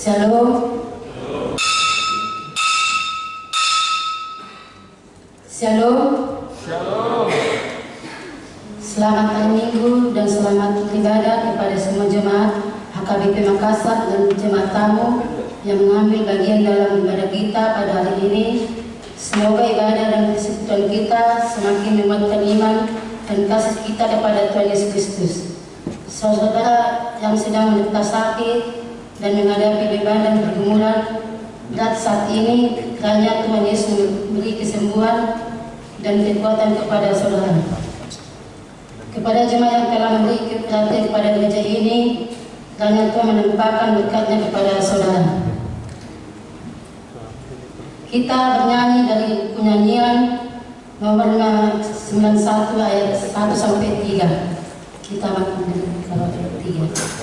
Shalom. Shalom. Shalom. Selamat hari Minggu dan selamat beribadah kepada semua jemaat HKBP Makassar dan jemaat tamu yang mengambil bagian dalam ibadah kita pada hari ini. Semoga ibadah dan persekutuan kita semakin menguatkan iman dan kasih kita kepada Tuhan Yesus Kristus. Saudara yang sedang menderita sakit dan menghadapi beban dan pergumulan berat saat ini, kiranya Tuhan Yesus memberi kesembuhan dan kekuatan kepada saudara. Kepada jemaat yang telah memberi perhatian kepada gereja ini, kiranya Tuhan menempatkan berkatnya kepada saudara. Kita bernyanyi dari penyanyian nomor 91 ayat 1 sampai 3. Kita makan kalau 3.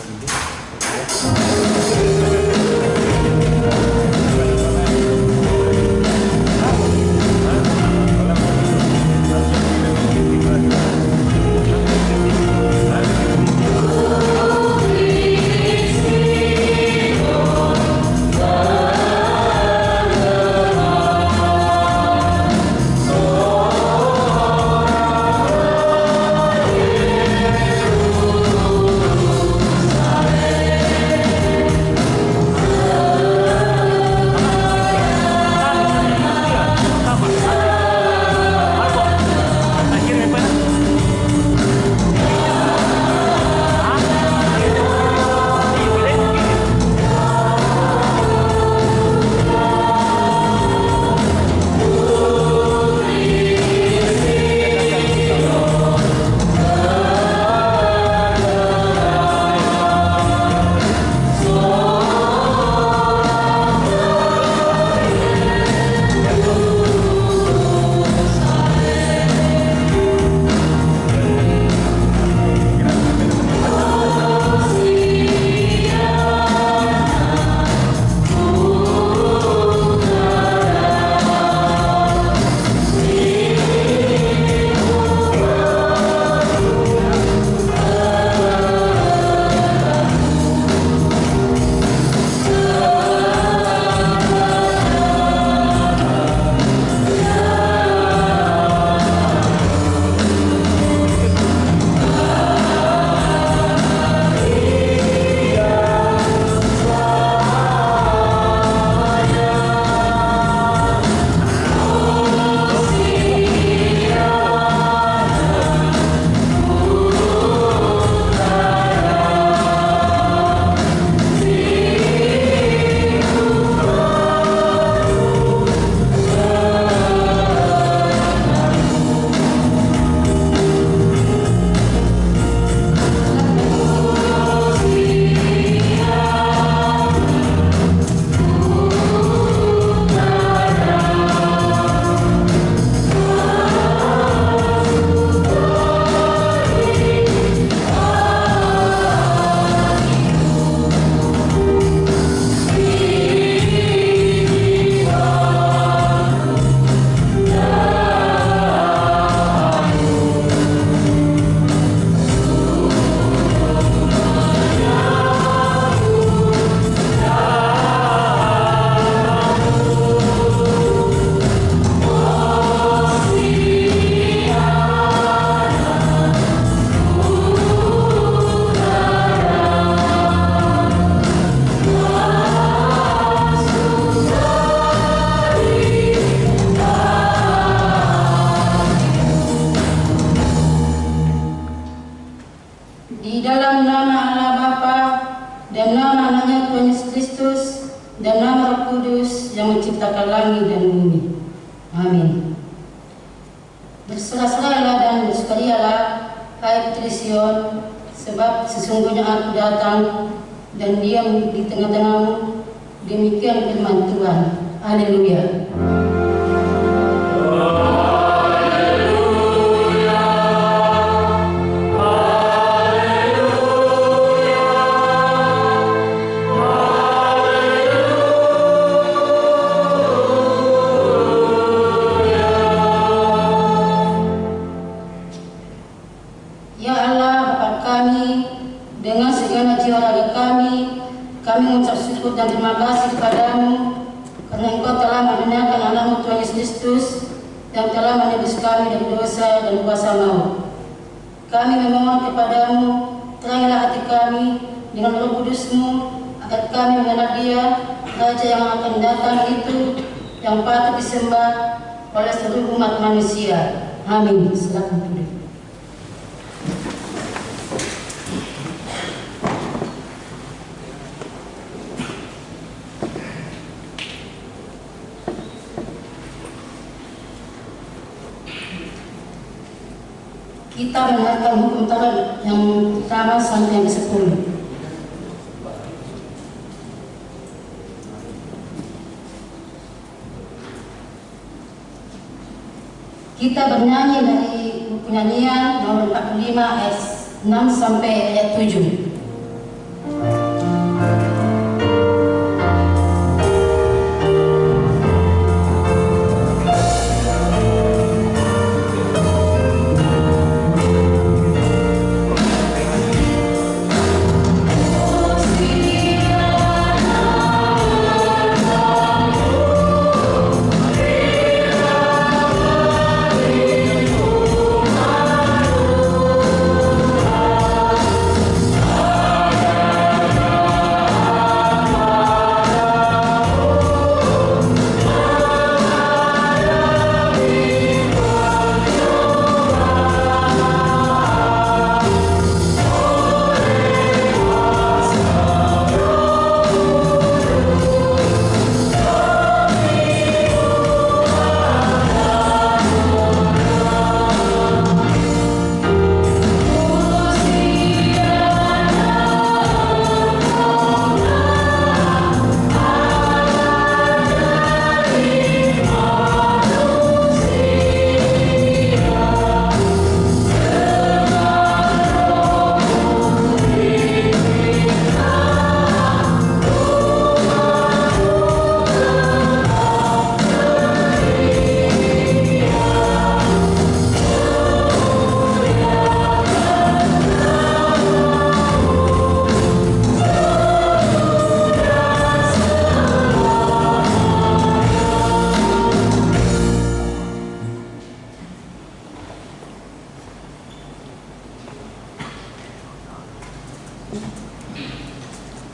Berserah-serahlah dan bersukarialah, hai putri Sion, sebab sesungguhnya aku datang dan diam di tengah-tengahmu. Demikian firman Tuhan. Haleluya. Kami mengucap syukur dan terima kasih kepadamu karena Engkau telah mendengarkan anakmu Tuhan Yesus Kristus yang telah menebus kami dari dosa dan kuasa maut. Kami memohon kepadamu, terangilah hati kami dengan Roh Kudus-Mu agar kami mengenal Dia, Raja yang akan datang itu, yang patut disembah oleh seluruh umat manusia. Amin. Silakan duduk. Kita mendengarkan hukum Taurat yang pertama sampai yang ke-10. Kita bernyanyi dari buku nyanyian nomor 45 ayat 6 sampai ayat 7.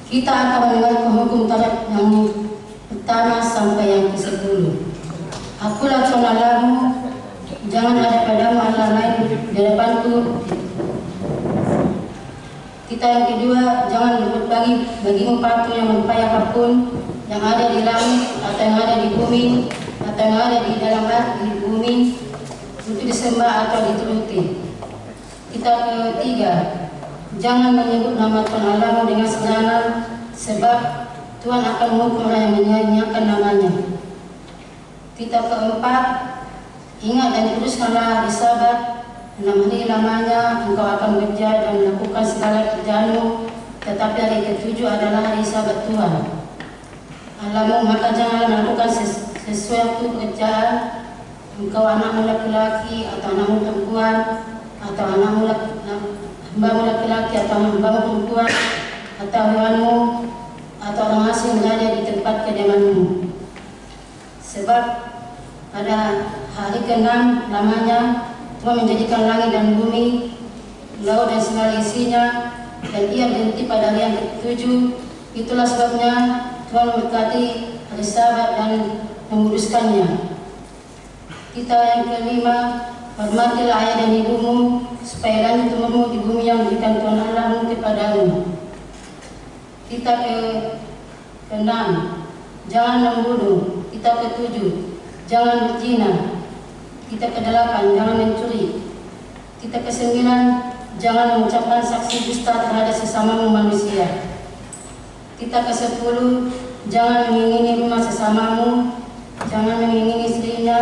Kita akan mendengarkan hukum Taurat yang pertama sampai yang ke-10. Akulah Tuhan Allahmu, jangan ada padamu Allah lain di hadapanku. Kita yang kedua, jangan berbuat bagimu patung yang menyerupai apapun yang ada di langit atau yang ada di bumi atau yang ada di dalam di bumi untuk disembah atau dituruti. Kita ketiga, jangan menyebut nama Tuhan Allahmu dengan sembarangan, sebab Tuhan akan menghukum orang yang menyanyiakan namanya. Kita keempat, ingat dan kuduskanlah hari Sabat, 6 hari lamanya engkau akan bekerja dan melakukan segala kerjaanmu, tetapi hari ke-7 adalah hari Sabat Tuhan Allahmu. Maka janganlah melakukan sesuatu pekerjaan, engkau anakmu laki-laki atau anakmu perempuan, atau anakmu hambamu laki-laki atau hambamu perempuan, atau hewanmu atau orang asing berada di tempat kediamanmu. Sebab pada hari ke-6 lamanya Tuhan menjadikan langit dan bumi, laut dan segala isinya, dan Ia berhenti pada hari yang ke-7. Itulah sebabnya Tuhan memberkati hari Sabat dan menguduskannya. Kita yang kelima, hormatilah ayah dan ibumu, supaya lanjut umurmu di bumi yang diberikan Tuhan Allahmu kepadamu. Kita ke-6, jangan membunuh. Kita ke-7, jangan berzina. Kita ke-8, jangan mencuri. Kita ke-9, jangan mengucapkan saksi dusta terhadap sesamamu manusia. Kita ke-10, jangan mengingini rumah sesamamu, jangan mengingini istrinya,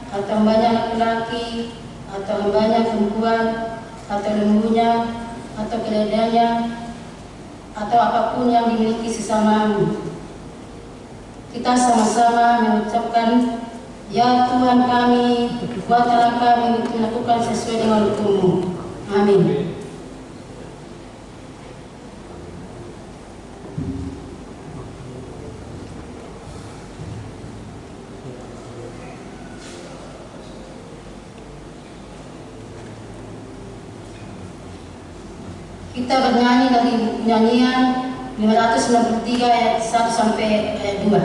atau hambanya laki-laki, atau hambanya perempuan, atau lembunya, atau keledainya, atau apapun yang dimiliki sesamamu. Kita sama-sama mengucapkan, ya Tuhan kami, buatlah kami untuk melakukan sesuai dengan hukum-Mu. Amin. Kita bernyanyi dari nyanyian 593 ayat 1 sampai ayat 2.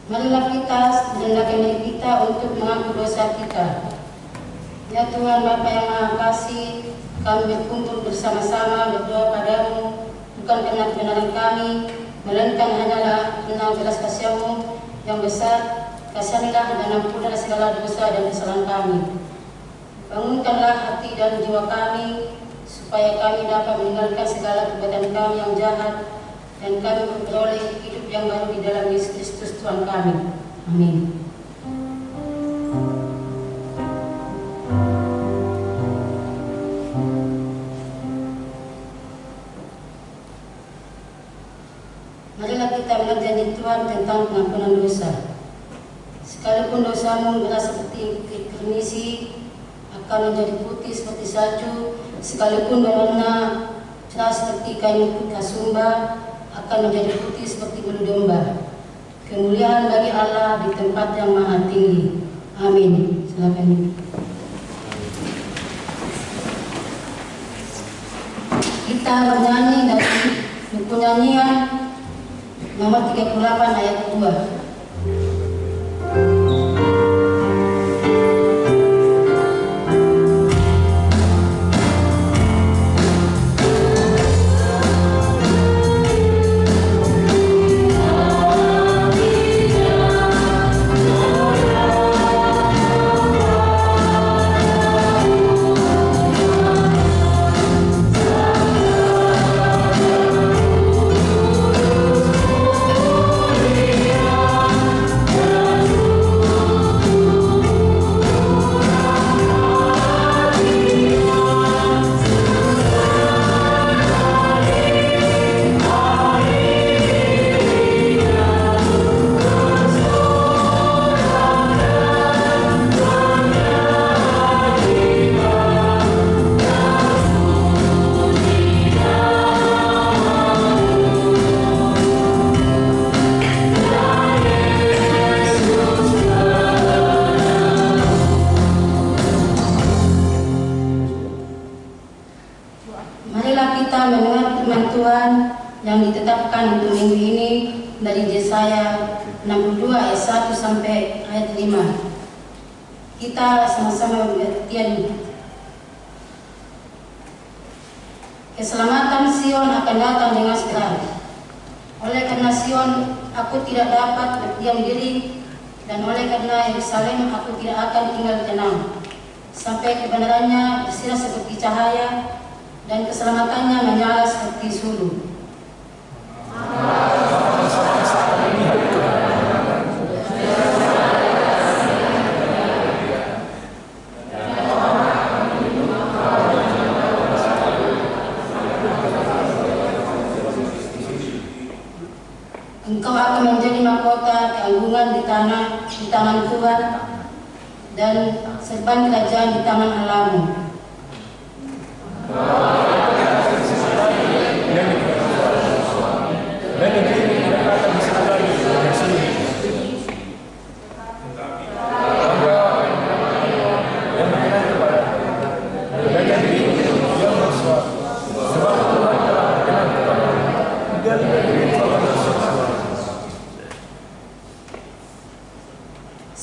Marilah kita hendaknya kita untuk mengaku dosa kita. Ya Tuhan Bapa yang Maha Kasih, kami berkumpul bersama-sama berdoa padamu, bukan karena kebenaran kami, melainkan hanyalah karena belas kasih-Mu yang besar. Kasihanilah dan ampunilah segala dosa dan kesalahan kami. Bangunkanlah hati dan jiwa kami, supaya kami dapat meninggalkan segala perbuatan kami yang jahat, dan kami memperoleh hidup yang baru di dalam Yesus Kristus Tuhan kami. Amin. Marilah kita mengerjani Tuhan tentang pengampunan dosa. Sekalipun dosamu merah seperti kernisi, akan menjadi putih seperti salju. Sekalipun berwarna cerah seperti kain kasumba, akan menjadi putih seperti bulu domba. Kemuliaan bagi Allah di tempat yang maha tinggi. Amin. Silakan. Kita bernyanyi dari buku nyanyian nomor 38 ayat 2. Marilah kita mendengar firman Tuhan yang ditetapkan untuk minggu ini dari Yesaya 62 ayat 1 sampai ayat 5. Kita sama-sama berartian. Keselamatan Sion akan datang dengan segera. Oleh karena Sion, aku tidak dapat berdiam diri, dan oleh karena Yerusalem, aku tidak akan tinggal tenang, sampai kebenarannya bersinar seperti cahaya, dan keselamatannya menyala seperti sulu. Engkau akan menjadi mahkota keagungan di tangan Tuhan, dan serban kerajaan di tangan Allahmu.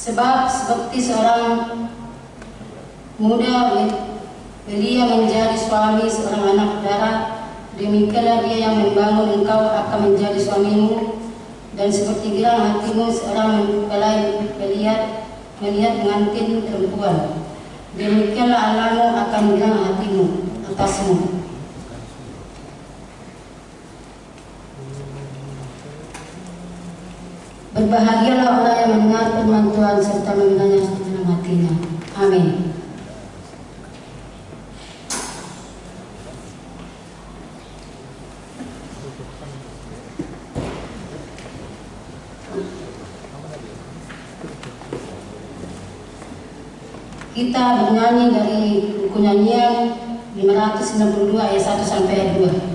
Sebab seperti seorang muda belia menjadi suami seorang anak darah, demikianlah dia yang membangun engkau akan menjadi suamimu, dan seperti girang hatimu seorang mempelai melihat pengantin perempuan, demikianlah Allahmu akan girang hatimu atasmu. Berbahagialah orang yang mendengar firman Tuhan serta mengenalnya dalam hatinya. Amin. Kita bernyanyi dari buku nyanyian 592 ayat 1 sampai ayat 2.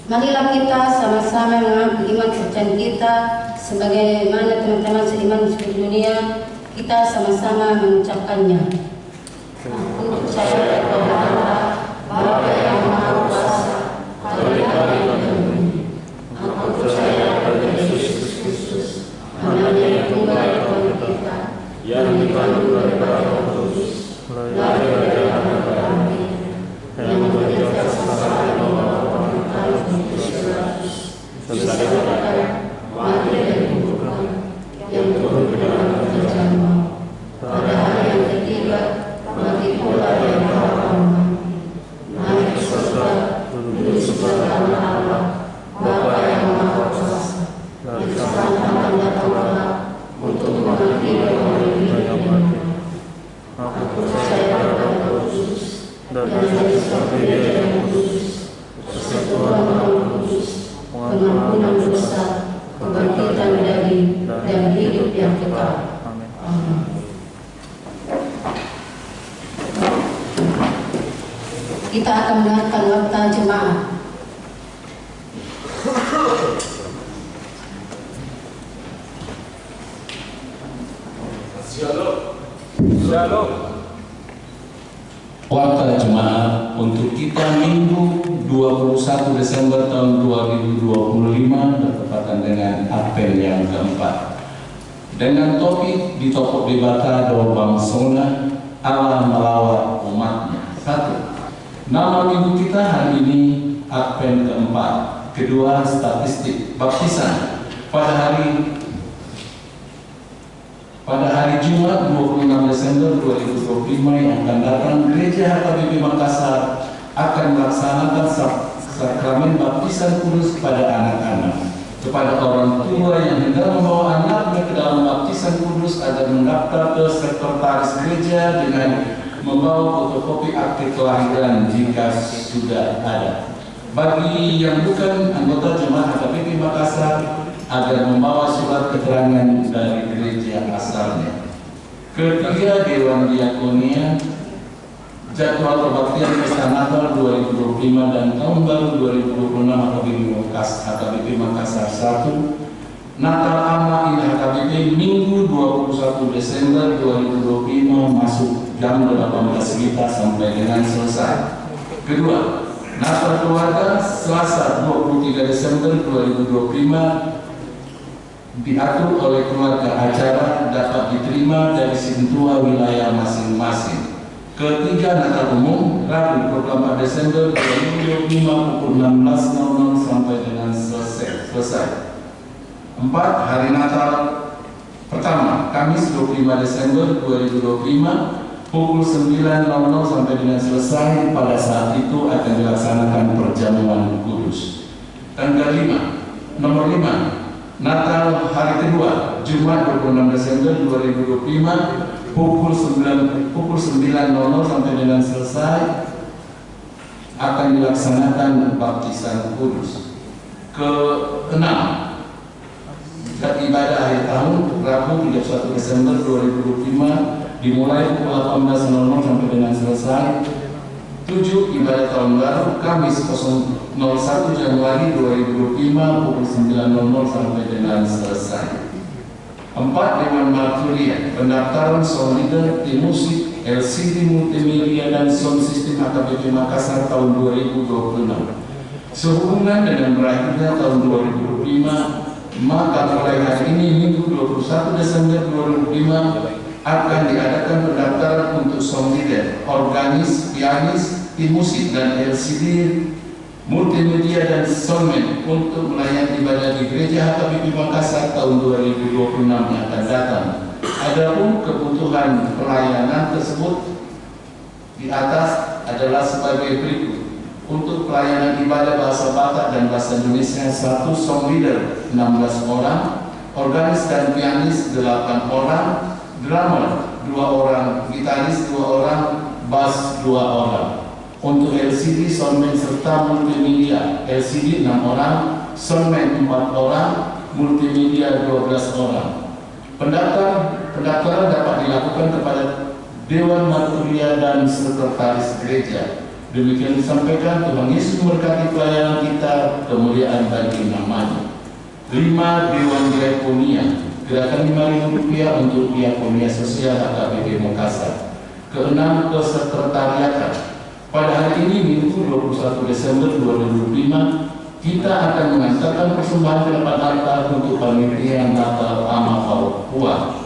Marilah kita sama-sama mengaku iman kepercayaan kita sebagaimana teman-teman seiman di seluruh dunia, kita sama-sama mengucapkannya. Aku percaya kepada Allah, Bapa yang Maha Kuasa, Bapa yang terlindung. Aku percaya pada Yesus Kristus, anaknya yang tunggal dari kita, yang dikandung dari Roh Kudus, lahir dari anak kami, anggota jemaat. Shalom. Warta jemaat untuk kita Minggu 21 Desember tahun 2025 bertepatan dengan Advent yang keempat. Dengan topik di topik debata doa bangsona Allah melawat umatnya. 1. Nama minggu kita hari ini Advent keempat. Kedua, statistik baptisan pada hari Jumat 26 Desember 2025 yang akan datang, Gereja HKBP Makassar akan melaksanakan sakramen baptisan kudus pada anak-anak. Kepada orang tua yang hendak membawa anaknya ke dalam baptisan kudus agar mendaftar ke sekretaris gereja dengan membawa fotokopi akte kelahiran jika sudah ada. Bagi yang bukan anggota jemaat HKBP Makassar, agar membawa surat keterangan dari gereja asalnya. Ketiga, Dewan Diakonia, jadwal kebaktian Pesta Natal 2025 dan Tahun Baru 2026 HKBP Makassar 1. Natal Ama ini HKBP Minggu 21 Desember 2025 masuk jam 18 WITA sampai dengan selesai. Kedua, Natal Keluarga Selasa 23 Desember 2025 diatur oleh keluarga acara dapat diterima dari sentuhan wilayah masing-masing. Ketiga, Natal Umum Rabu 24 Desember 2025 pukul 16.00 sampai dengan selesai. 4. Hari Natal pertama Kamis 25 Desember 2025 pukul 9.00 sampai dengan selesai. Pada saat itu akan dilaksanakan perjamuan kudus. Tanggal 5. Nomor 5. Natal hari kedua Jumat 26 Desember 2025 pukul 9.00 sampai dengan selesai akan dilaksanakan baptisan kudus. Keenam, ibadah akhir tahun Rabu 31 Desember 2025 dimulai pukul 18.00 sampai dengan selesai. 7. Ibadah tahun baru Kamis 01 Januari 2025 pukul 9.00 sampai dengan selesai. 4. Dewan Marturia pendaftaran sound leader, tim musik, LCD multimedia dan sound system HKBP Makassar tahun 2026. Sehubungan dengan berakhirnya tahun 2025, maka mulai hari ini Minggu 21 Desember 2005 akan diadakan pendaftaran untuk sound leader, organis, pianis, tim musik dan LCD multimedia dan soundman untuk melayani ibadah di Gereja HKBP Makassar tahun 2026 yang akan datang. Adapun kebutuhan pelayanan tersebut di atas adalah sebagai berikut. Untuk pelayanan ibadah bahasa Batak dan bahasa Indonesia 1 song leader 16 orang, organis dan pianis 8 orang, drummer 2 orang, gitaris 2 orang, bass 2 orang. Untuk LCD, soundman serta multimedia, LCD 6 orang, soundman 4 orang, multimedia 12 orang. Pendaftaran dapat dilakukan kepada Dewan Marturia dan Sekretaris Gereja. Demikian disampaikan. Tuhan Yesus memberkati pelayanan kita, kemuliaan bagi namanya. 5. Dewan Diakonia, gerakan Rp5.000 untuk diakonia sosial HKBP Makassar. 6. Kesekretariatan. Pada hari ini Minggu 21 Desember 2025 kita akan mengantarkan persembahan ke depan altar untuk panitia Natal Ama Papua.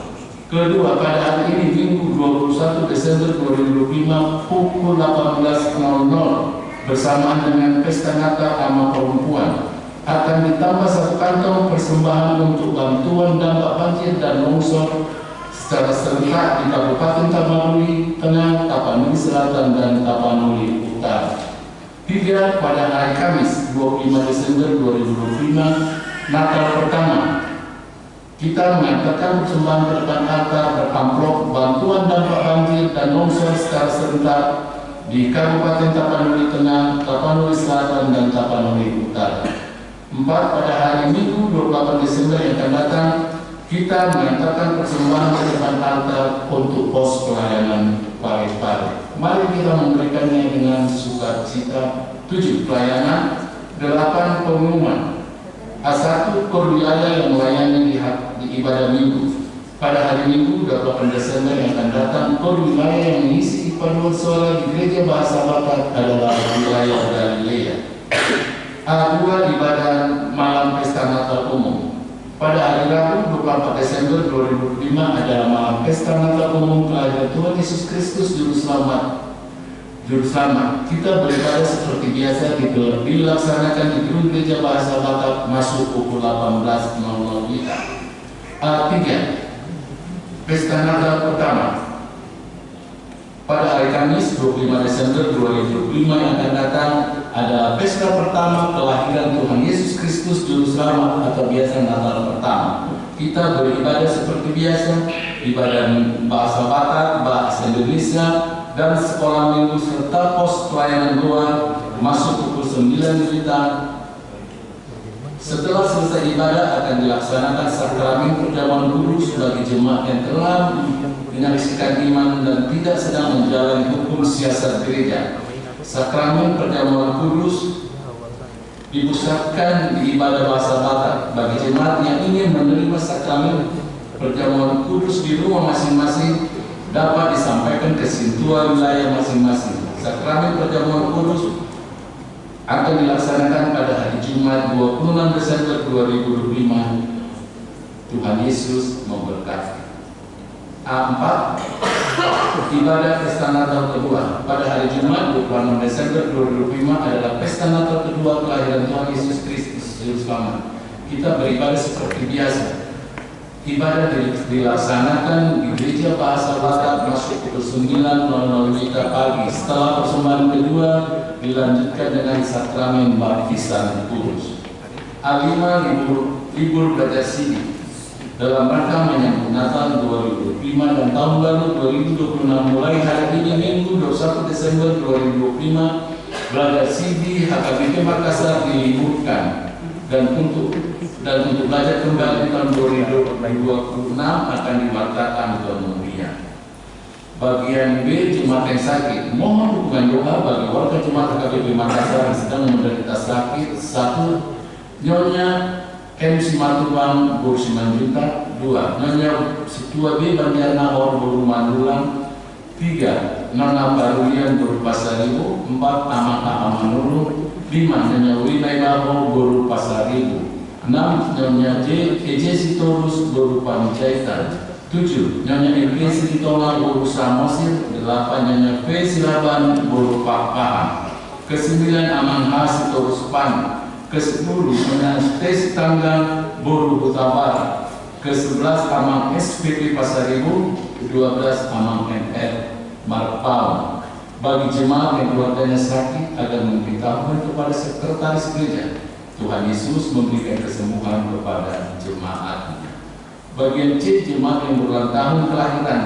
Kedua, pada hari ini Minggu 21 Desember 2025 pukul 18.00 bersamaan dengan Pesta Natal Ama Perempuan akan ditambah 1 kantong persembahan untuk bantuan dampak banjir dan longsor secara serentak di Kabupaten Tapanuli Tengah, Tapanuli Selatan dan Tapanuli Utara. 3. Pada hari Kamis 25 Desember 2025 Natal pertama kita mengatakan persembahan ke depan altar beramplop bantuan dampak banjir dan longsor secara serentak di Kabupaten Tapanuli Tengah, Tapanuli Selatan dan Tapanuli Utara. 4. Pada hari Minggu 28 Desember yang akan datang kita mengantarkan persembahan ke depan altar untuk pos pelayanan pare-pare. Mari kita memberikannya dengan sukacita. 7. Pelayanan. 8. Pengumuman. A1. Kor wilayah yang melayani di ibadah minggu. Pada hari Minggu 28 Desember yang akan datang, kor wilayah yang mengisi paduan suara di Gereja Bahasa Batak adalah wilayah Galilea. A2. Ibadah malam pesta Natal umum. Pada hari Rabu 24 Desember 2005 adalah malam pesta Natal umum kelahiran Tuhan Yesus Kristus Juru Selamat. Kita beribadah seperti biasa dilaksanakan di gedung Gereja Bahasa Batak masuk pukul 18.00 WIB. A3. Pesta Natal pertama. Pada hari Kamis 25 Desember 2005 yang akan datang adalah pesta pertama kelahiran Tuhan Yesus Kristus Juru Selamat atau biasa Natal pertama. Kita beribadah seperti biasa, ibadah bahasa Batak, bahasa Indonesia, dan sekolah minggu serta pos pelayanan luar masuk pukul 9 WIB. Setelah selesai ibadah akan dilaksanakan sakramen perjamuan kudus bagi jemaat yang telah menyaksikan iman dan tidak sedang menjalani hukum siasat gereja. Sakramen perjamuan kudus dipusatkan di ibadah bahasa Batak bagi jemaat yang ingin menerima sakramen perjamuan kudus di rumah masing-masing dapat disampaikan ke sintua wilayah masing-masing. Sakramen perjamuan kudus akan dilaksanakan pada hari Jumat 26 Desember 2005. Tuhan Yesus memberkati. A4. Ibadah pesta Natal kedua. Pada hari Jumat 26 Desember 2005 adalah pesta Natal kedua kelahiran Tuhan Yesus Kristus Juru Selamat. Kita beribadah seperti biasa. Ibadah dilaksanakan di Gereja Bahasa Batak masuk pukul 9.00 WIB pagi. Setelah persembahan kedua dilanjutkan dengan sakramen baptisan kudus. A5. Libur belajar sini. Dalam rangka menyambut Natal 2005 dan Tahun Baru 2026 mulai hari ini Minggu 21 Desember 2025 belajar CD HKBP Makassar diliburkan dan untuk belajar kembali tahun 2026 akan dibatalkan kemudian. Bagian B, jemaat yang sakit. Mohon dukungan doa bagi warga jemaat HKBP Makassar yang sedang menderita sakit. 1. Nyonya M. Simatubang Guru Simanjuntak. 2. Nyonya Situa B. Banjarnahor Guru Mandulang. 3. Nona Parulian Guru Pasaribu. 4. Amaka Amanulu. 5. Nyonya Winai Babo Guru Pasaribu. 6. Nyonya J. Sitorus Guru Panjaitan. 7. Nyonya Iblis Sitonga Guru Samosir. 8. Nyonya V. Silaban Guru Pakpahan. Ke-9. Amang H. Sitorus Pan. Ke-10 Nyonya T. Tanggang Guru Butabar. Ke-11 Amang SPP Pasaribu. 12 Amang NR Marpau. Bagi jemaat yang keluarganya sakit agar memberitahukan kepada sekretaris gereja. Tuhan Yesus memberikan kesembuhan kepada jemaatnya. Bagian C, jemaat yang berulang tahun kelahiran.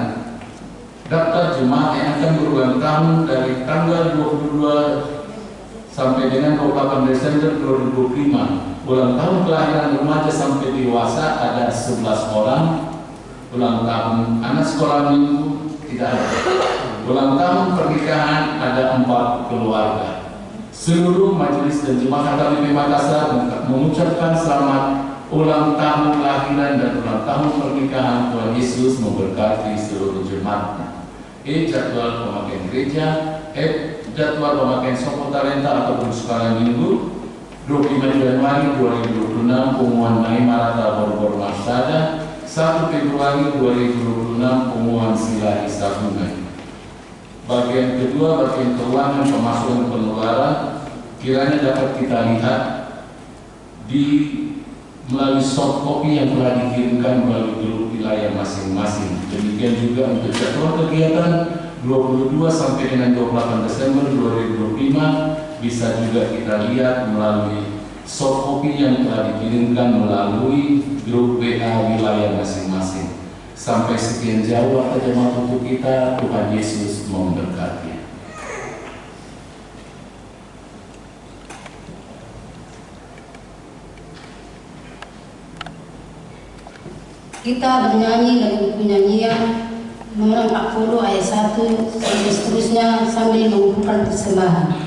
Daftar jemaat yang akan berulang tahun dari tanggal 22 sampai dengan 28 Desember 2005. Ulang tahun kelahiran remaja sampai dewasa ada 11 orang. Ulang tahun anak sekolah minggu tidak ada. Ulang tahun pernikahan ada 4 keluarga. Seluruh majelis dan jemaat HKBP Makassar mengucapkan selamat ulang tahun kelahiran dan ulang tahun pernikahan. Tuhan Yesus memberkati seluruh jemaatnya. E. Jadwal pemakaian gereja. F. Jadwal pemakaian Soko Talenta atau sekolah minggu 25 Januari 2026 pengumuman Mai Marata Bor-Bor Marsada. 1 Februari 2026 pengumuman Sila Isabungan. Bagian kedua, bagian keuangan pemasukan pengeluaran kiranya dapat kita lihat di melalui soft copy yang telah dikirimkan melalui grup wilayah masing-masing. Demikian juga untuk jadwal kegiatan 22 sampai dengan 28 Desember 2025 bisa juga kita lihat melalui soft copy yang telah dikirimkan melalui grup WA wilayah masing-masing. Sampai sekian jauh waktu jemaat untuk kita. Tuhan Yesus memberkati. Kita bernyanyi dari buku nyanyian nomor 40 ayat 1 sampai seterusnya sambil mengumpulkan persembahan.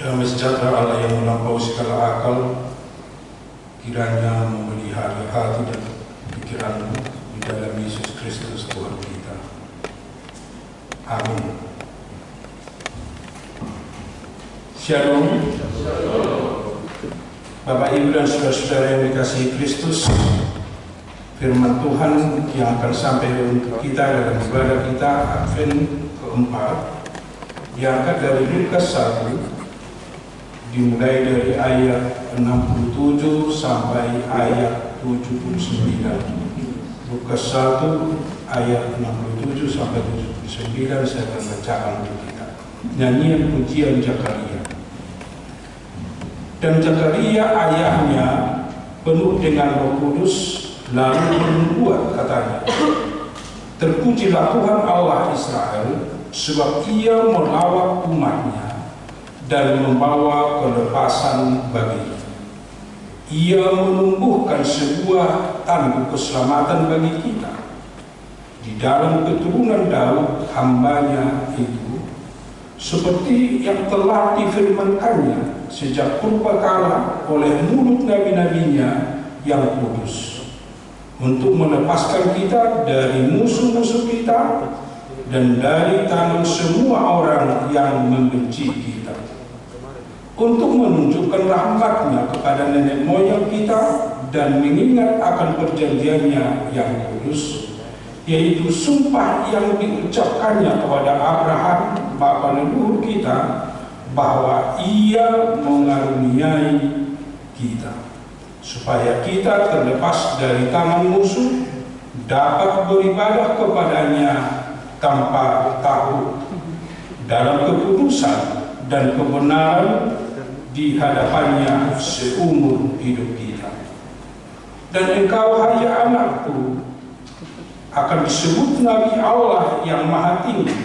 Damai sejahtera Allah yang melampaui segala akal, kiranya memelihara hati dan pikiranmu di dalam Yesus Kristus Tuhan kita. Amin. Shalom. Bapak, Ibu, dan saudara-saudara yang dikasihi Kristus, firman Tuhan yang akan sampai untuk kita dalam ibadah kita Advent keempat diangkat dari Lukas 1, dimulai dari ayat 67 sampai ayat 79. Lukas 1 ayat 67 sampai 79 saya akan bacakan untuk kita. Nyanyian pujian Zakaria. Dan Zakaria ayahnya penuh dengan Roh Kudus, lalu membuat katanya, terpujilah Tuhan Allah Israel, sebab Ia melawat umatnya dan membawa kelepasan baginya. Ia menumbuhkan sebuah tanduk keselamatan bagi kita di dalam keturunan Daud hambanya itu, seperti yang telah difirmankannya sejak purbakala oleh mulut nabi-nabinya yang kudus, untuk melepaskan kita dari musuh-musuh kita dan dari tangan semua orang yang membenci kita, untuk menunjukkan rahmat-Nya kepada nenek moyang kita dan mengingat akan perjanjiannya yang kudus, yaitu sumpah yang diucapkannya kepada Abraham bapa leluhur kita, bahwa Ia mengaruniai kita supaya kita terlepas dari tangan musuh dapat beribadah kepadanya tanpa takut dalam keputusan dan kebenaran di hadapannya seumur hidup kita. Dan engkau, hai anakku, akan disebut Nabi Allah yang Maha Tinggi,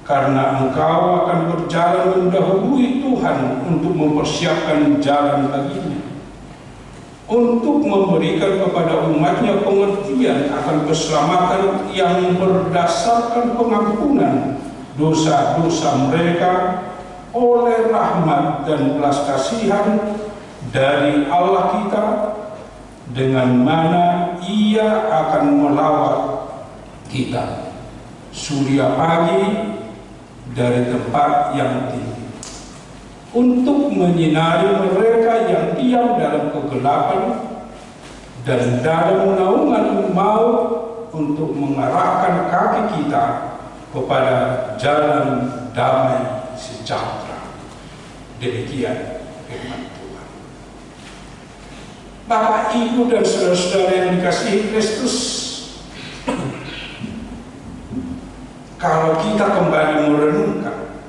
karena engkau akan berjalan mendahului Tuhan untuk mempersiapkan jalan baginya, untuk memberikan kepada umatnya pengertian akan keselamatan yang berdasarkan pengampunan dosa-dosa mereka oleh rahmat dan belas kasihan dari Allah kita, dengan mana Ia akan melawat kita surya pagi dari tempat yang tinggi, untuk menyinari mereka yang diam dalam kegelapan dan dalam naungan maut, untuk mengarahkan kaki kita kepada jalan damai sejahtera. Demikian firman Tuhan. Bapak, Ibu, dan saudara-saudara yang dikasihi Kristus, kalau kita kembali merenungkan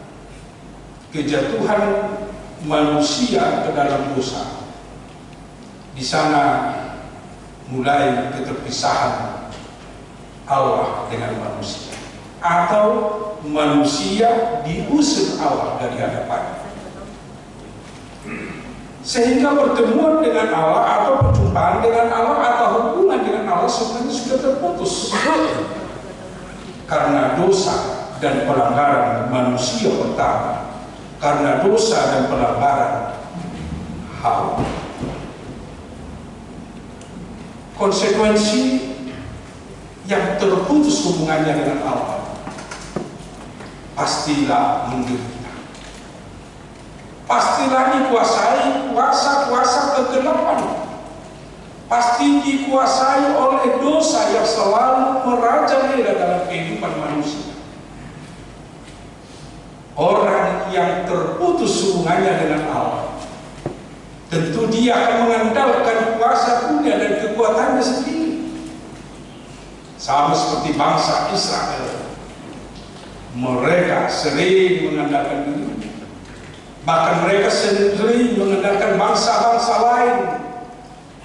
kejatuhan manusia ke dalam dosa, di sana mulai keterpisahan Allah dengan manusia, atau manusia diusir Allah dari hadapannya, sehingga pertemuan dengan Allah atau perjumpaan dengan Allah atau hubungan dengan Allah sebenarnya sudah terputus karena dosa dan pelanggaran manusia pertama, karena dosa dan pelanggaran Hawa. Konsekuensi yang terputus hubungannya dengan Allah pastilah menderita, pastilah dikuasai kuasa-kuasa kegelapan, pasti dikuasai oleh dosa yang selalu merajalela dalam kehidupan manusia. Orang yang terputus hubungannya dengan Allah, tentu dia akan mengandalkan kuasa dunia dan kekuatannya sendiri. Sama seperti bangsa Israel, mereka sering mengandalkan diri, bahkan mereka sering mengandalkan bangsa-bangsa lain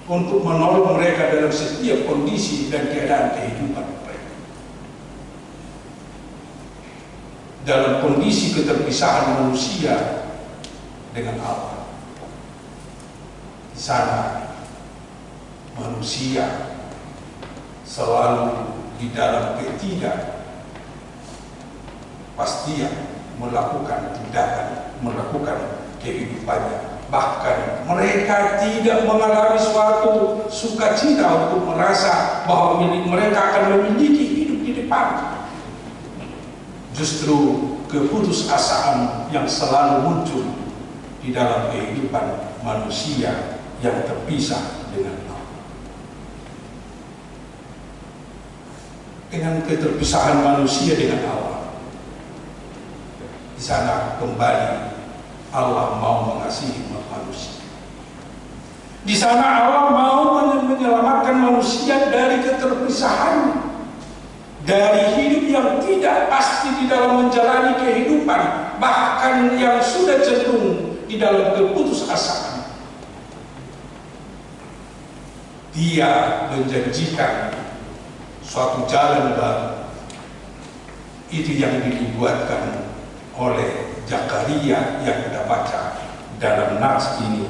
untuk menolong mereka dalam setiap kondisi dan keadaan kehidupan mereka. Dalam kondisi keterpisahan manusia dengan Allah, di sana manusia selalu di dalam ketidakpastian melakukan tindakan, melakukan kehidupannya. Bahkan mereka tidak mengalami suatu sukacita untuk merasa bahwa mereka akan memiliki hidup di depan. Justru keputusasaan yang selalu muncul di dalam kehidupan manusia yang terpisah dengan Allah. Dengan keterpisahan manusia dengan Allah, di sana kembali Allah mau mengasihi manusia. Di sana Allah mau menyelamatkan manusia dari keterpisahan, dari hidup yang tidak pasti di dalam menjalani kehidupan, bahkan yang sudah cenderung di dalam keputusasaan. Dia menjanjikan suatu jalan baru. Itu yang dibuatkan oleh Zakaria yang kita baca dalam nats ini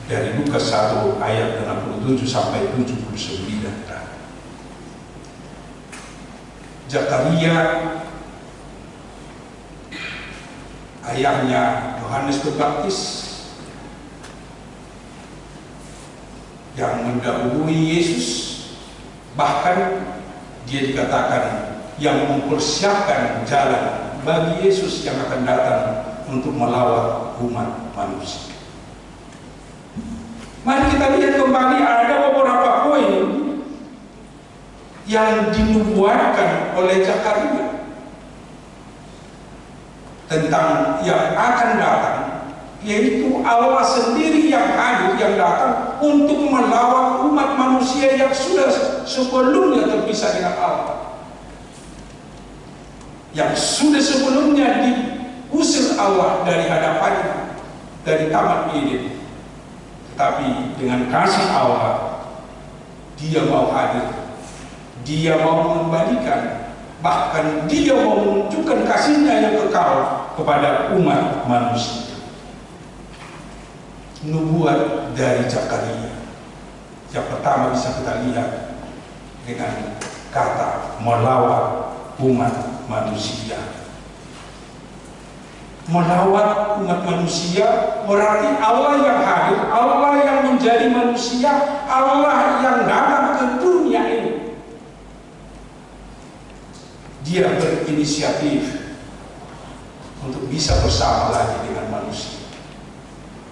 dari Lukas 1 ayat 67 sampai 79. Zakaria, ayahnya Yohanes Pembaptis, yang mendahului Yesus, bahkan dia dikatakan yang mempersiapkan jalan bagi Yesus yang akan datang untuk melawat umat manusia. Mari kita lihat kembali, ada beberapa poin yang dinubuatkan oleh Zakaria tentang yang akan datang, yaitu Allah sendiri yang hadir, yang datang untuk melawan umat manusia yang sudah sebelumnya terpisah dengan Allah, yang sudah sebelumnya diusir Allah dari hadapannya, dari Taman Eden. Tapi dengan kasih Allah, Dia mau hadir, Dia mau mengembalikan, bahkan Dia mau menunjukkan kasih-Nya yang kekal kepada umat manusia. Nubuat dari Zakaria yang pertama bisa kita lihat dengan kata melawan umat manusia. Melawat umat manusia berarti Allah yang hadir, Allah yang menjadi manusia, Allah yang datang ke dunia ini. Dia berinisiatif untuk bisa bersama lagi dengan manusia,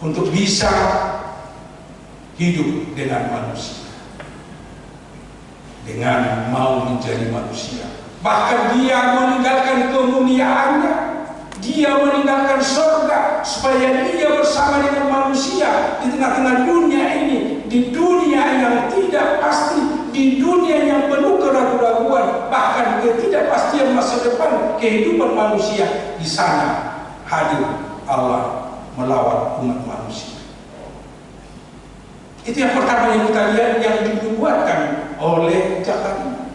untuk bisa hidup dengan manusia, dengan mau menjadi manusia. Bahkan Dia meninggalkan kemuliaannya, Dia meninggalkan surga supaya Dia bersama dengan manusia di tengah-tengah dunia ini, di dunia yang tidak pasti, di dunia yang penuh keraguan-raguan, bahkan ketidakpastian masa depan kehidupan manusia. Di sana hadir Allah melawan umat manusia. Itu yang pertama yang kita lihat, yang dinubuatkan oleh Zakaria.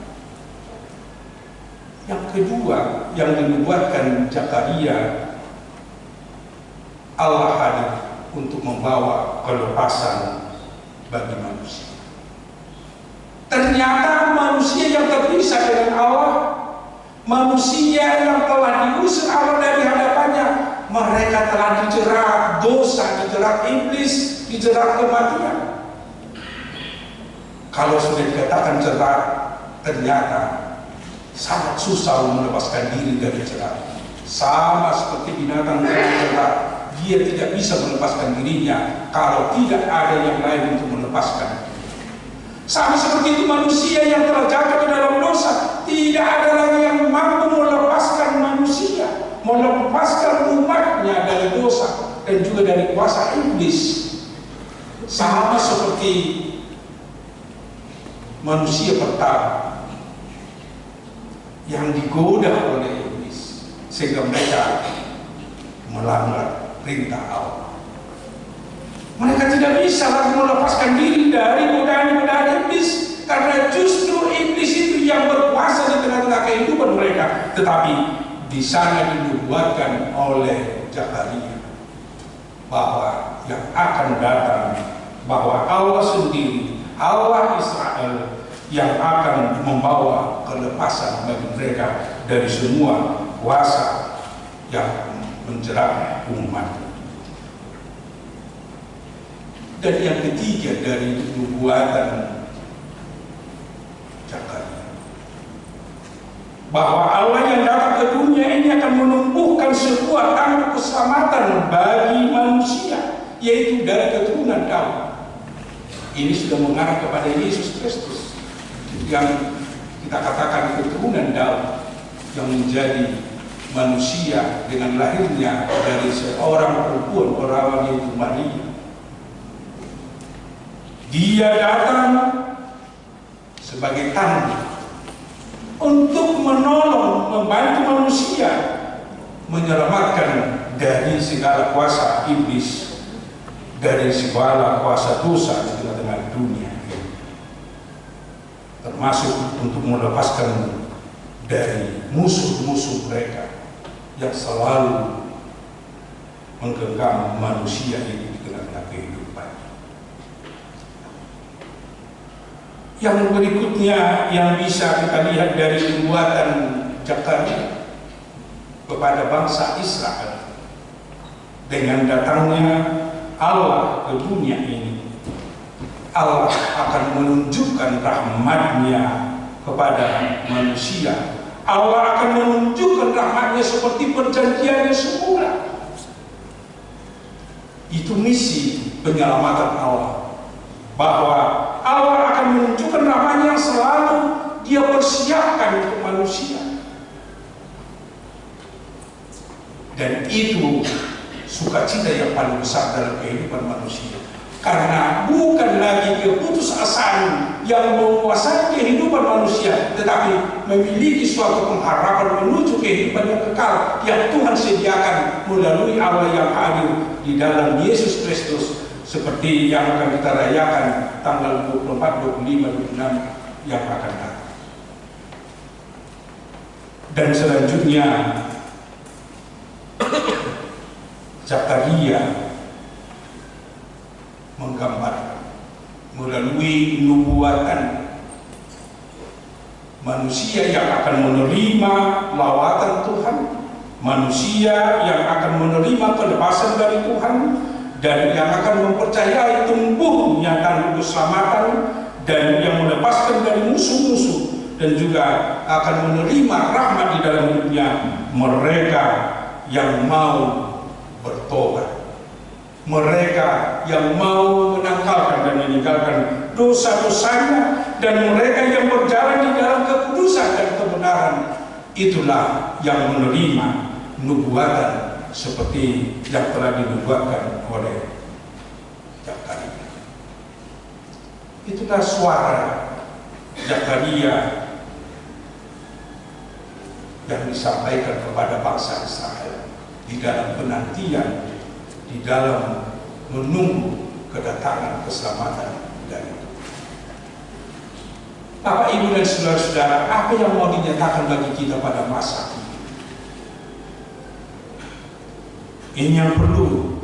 Yang kedua yang dinubuatkan Zakaria, Allah hadir untuk membawa kelepasan bagi manusia. Ternyata manusia yang terpisah dengan Allah, manusia yang telah diusir Allah dari hadapannya, mereka telah dijerat dosa, dijerat iblis, dijerat kematian. Kalau sudah dikatakan jerat, ternyata sangat susah melepaskan diri dari jerat. Sama seperti binatang yang jerat, dia tidak bisa melepaskan dirinya kalau tidak ada yang lain untuk melepaskan. Sama seperti itu manusia yang telah jatuh ke dalam dosa, tidak ada lagi yang mampu melepaskan manusia, melepaskan umatnya dari dosa dan juga dari kuasa iblis. Sama seperti manusia pertama yang digoda oleh iblis sehingga mereka melanggar perintah Allah. Mereka tidak bisa lagi melepaskan diri dari godaan-godaan iblis, karena justru iblis itu yang berkuasa di tengah-tengah kehidupan mereka. Tetapi di sana dinubuatkan oleh Zakaria bahwa yang akan datang, bahwa Allah sendiri, Allah Israel, yang akan membawa kelepasan bagi mereka dari semua kuasa yang menjerat umat. Dan yang ketiga dari nubuatan Zakaria, bahwa Allah yang datang ke dunia ini akan menumbuhkan sebuah tangga keselamatan bagi manusia, yaitu dari keturunan Daud. Ini sudah mengarah kepada Yesus Kristus yang kita katakan keturunan Daud, yang menjadi manusia dengan lahirnya dari seorang perempuan perawan, yaitu Maria. Dia datang sebagai tanda untuk menolong, membantu manusia menyelamatkan dari segala kuasa iblis, dari segala kuasa dosa di tengah-tengah dunia, termasuk untuk melepaskan dari musuh-musuh mereka yang selalu menggenggam manusia ini di tengah-tengah kehidupan. Yang berikutnya yang bisa kita lihat dari nubuatan Zakaria kepada bangsa Israel, dengan datangnya Allah ke dunia ini, Allah akan menunjukkan rahmat-Nya kepada manusia. Allah akan menunjukkan rahmat-Nya seperti perjanjiannya semula. Itu misi penyelamatan Allah, bahwa Allah akan menunjukkan rahmat-Nya yang selalu Dia persiapkan untuk manusia. Dan itu sukacita yang paling besar dalam kehidupan manusia, karena bukan keputusasaan yang menguasai kehidupan manusia, tetapi memiliki suatu pengharapan menuju kehidupan yang kekal yang Tuhan sediakan melalui Allah yang hadir di dalam Yesus Kristus, seperti yang akan kita rayakan tanggal 24, 25, 26 yang akan datang. Dan selanjutnya Zakaria menggambarkan melalui nubuatan manusia yang akan menerima lawatan Tuhan, manusia yang akan menerima kebebasan dari Tuhan, dan yang akan mempercayai tumbuhnya tanda keselamatan, dan yang melepaskan dari musuh-musuh, dan juga akan menerima rahmat di dalam hidupnya mereka yang mau bertobat, mereka yang mau menanggalkan dan meninggalkan dosa-dosanya, dan mereka yang berjalan di dalam kekudusan dan kebenaran. Itulah yang menerima nubuatan seperti yang telah dinubuatkan oleh Zakaria. Itulah suara Zakaria yang disampaikan kepada bangsa Israel di dalam penantian, di dalam menunggu kedatangan keselamatan dari Tuhan. Bapak, Ibu, dan saudara-saudara, apa yang mau dinyatakan bagi kita pada masa ini? Ini yang perlu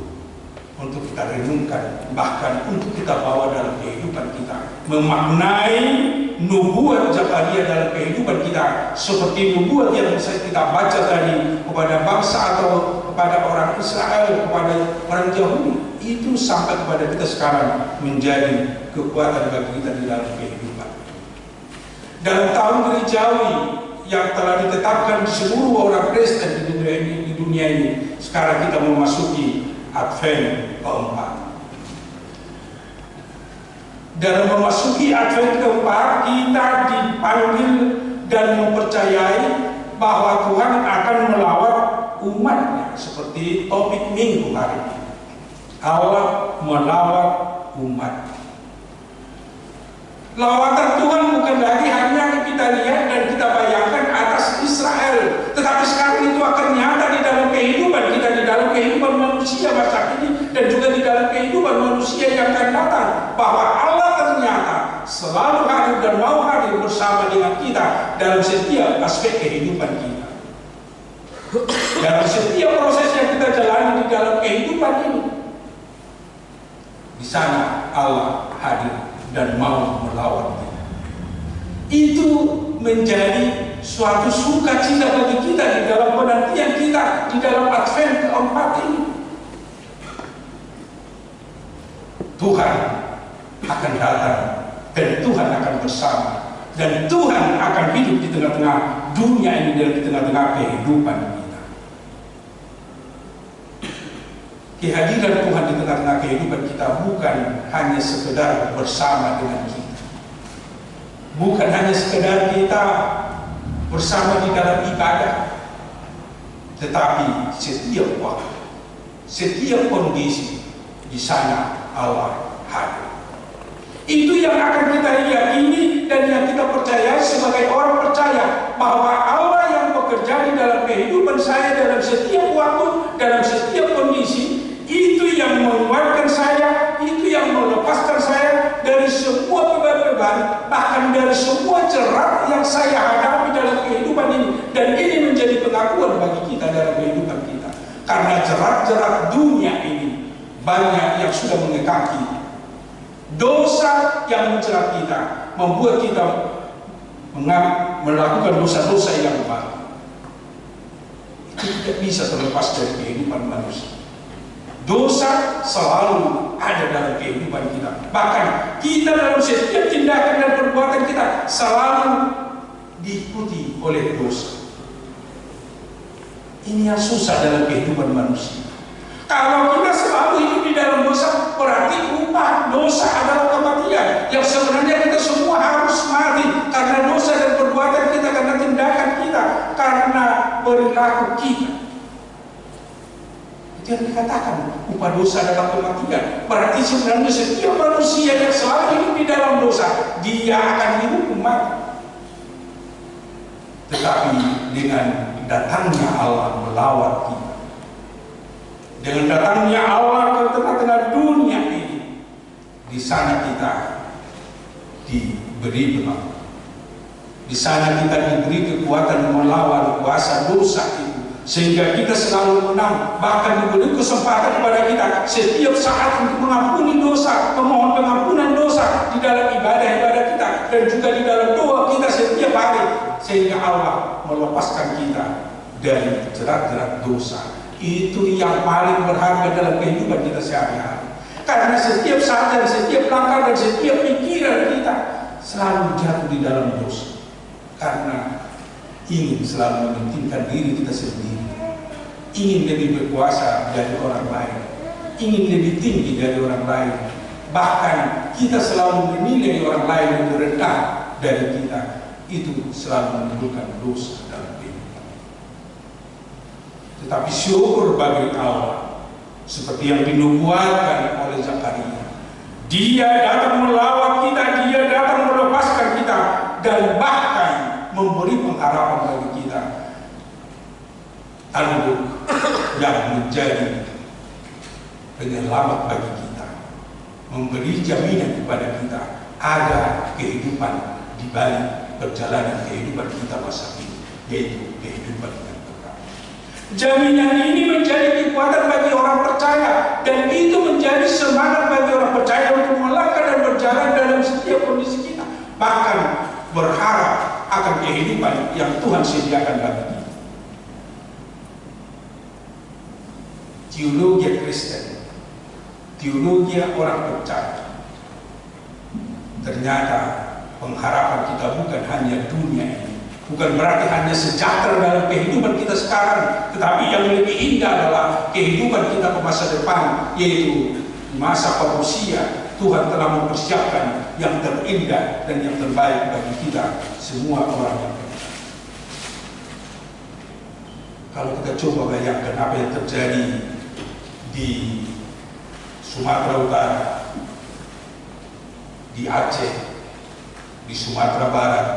untuk kita renungkan, bahkan untuk kita bawa dalam kehidupan kita, memaknai nubuat Zakaria dalam kehidupan kita, seperti nubuat yang bisa kita baca tadi kepada bangsa atau kepada orang Israel, kepada orang Yahudi, itu sampai kepada kita sekarang menjadi kekuatan bagi kita di dalam kehidupan. Dalam tahun gerejawi yang telah ditetapkan di seluruh orang Kristen di dunia ini, sekarang kita memasuki Advent keempat. Dalam memasuki Advent keempat, kita dipanggil dan mempercayai bahwa Tuhan akan melawat umatnya, seperti topik minggu hari ini. Allah melawat umat. Lawatan Tuhan bukan lagi hanya kita lihat dan kita bayangkan atas Israel, tetapi sekarang itu akan nyata di dalam kehidupan kita, di dalam kehidupan manusia masa ini, dan juga di dalam kehidupan manusia yang akan datang, bahwa Allah ternyata selalu hadir dan mau hadir bersama dengan kita dalam setiap aspek kehidupan kita. Dalam setiap proses yang kita jalani di dalam kehidupan ini, di sana Allah hadir dan mau melawat kita. Itu menjadi suatu sukacita bagi kita di dalam penantian kita di dalam Advent keempat ini. Tuhan akan datang dan Tuhan akan bersama, dan Tuhan akan hidup di tengah-tengah dunia ini dan di tengah-tengah kehidupan kita. Kehadiran Tuhan di tengah-tengah kehidupan kita bukan hanya sekedar bersama dengan kita, bukan hanya sekedar kita bersama di dalam ibadah, tetapi setiap waktu, setiap kondisi di sana Allah hadir. Itu yang akan kita yakini dan yang kita percaya sebagai orang percaya, bahwa Allah yang bekerja di dalam kehidupan saya dalam setiap waktu, dalam setiap kondisi, itu yang menguatkan saya, itu yang melepaskan saya dari semua beban-beban, bahkan dari semua jerat yang saya hadapi dalam kehidupan ini. Dan ini menjadi pengakuan bagi kita dalam kehidupan kita, karena jerat-jerat dunia ini banyak yang sudah mengekang kita. Dosa yang menjerat kita membuat kita melakukan dosa-dosa yang baru. Itu tidak bisa terlepas dari kehidupan manusia. Dosa selalu ada dalam kehidupan kita. Bahkan kita dalam setiap tindakan dan perbuatan kita selalu diikuti oleh dosa. Ini yang susah dalam kehidupan manusia. Kalau kita selalu hidup di dalam dosa, berarti upah dosa adalah kematian. Yang sebenarnya kita semua harus mati karena dosa dan perbuatan kita, karena tindakan kita, karena perilaku kita. Itu yang dikatakan upah dosa adalah kematian. Berarti sebenarnya setiap manusia yang selalu hidup dia akan dihukum mati. Tetapi dengan datangnya Allah melawat kita, dengan datangnya Allah ke tengah-tengah dunia ini, di sana kita diberi pengakuan. Di sana kita diberi kekuatan melawan kuasa dosa itu, sehingga kita selalu menang. Bahkan diberi kesempatan kepada kita setiap saat untuk mengampuni dosa, memohon pengampunan dosa di dalam ibadah-ibadah kita dan juga di dalam doa kita setiap hari, sehingga Allah melepaskan kita dari jerat-jerat dosa. Itu yang paling berharga dalam kehidupan kita sehari-hari. Karena setiap saat dan setiap langkah dan setiap pikiran kita selalu jatuh di dalam dosa. Karena ingin selalu mementingkan diri kita sendiri, ingin lebih berkuasa dari orang lain, ingin lebih tinggi dari orang lain. Bahkan kita selalu menilai orang lain lebih rendah dari kita. Itu selalu menimbulkan dosa dalam kehidupan. Tetapi syukur bagi Allah, seperti yang dinubuatkan oleh Zakaria, Dia datang melawat kita, Dia datang melepaskan kita, dan bahkan memberi pengharapan bagi kita. Tanduk yang menjadi penyelamat bagi kita, memberi jaminan kepada kita ada kehidupan di balik perjalanan kehidupan kita masa ini, yaitu kehidupan yang kekal. Jaminan ini menjadi kekuatan bagi orang percaya, dan itu menjadi semangat bagi orang percaya untuk melangkah dan berjalan dalam setiap kondisi kita, bahkan berharap akan kehidupan yang Tuhan sediakan bagi kita. Teologi Kristen, teologi orang percaya, ternyata pengharapan kita bukan hanya dunia ini, bukan berarti hanya sejahtera dalam kehidupan kita sekarang, tetapi yang lebih indah adalah kehidupan kita ke masa depan, yaitu masa parusia. Tuhan telah mempersiapkan yang terindah dan yang terbaik bagi kita semua orang yang percaya. Kalau kita coba bayangkan apa yang terjadi di Sumatera Utara, di Aceh, di Sumatera Barat,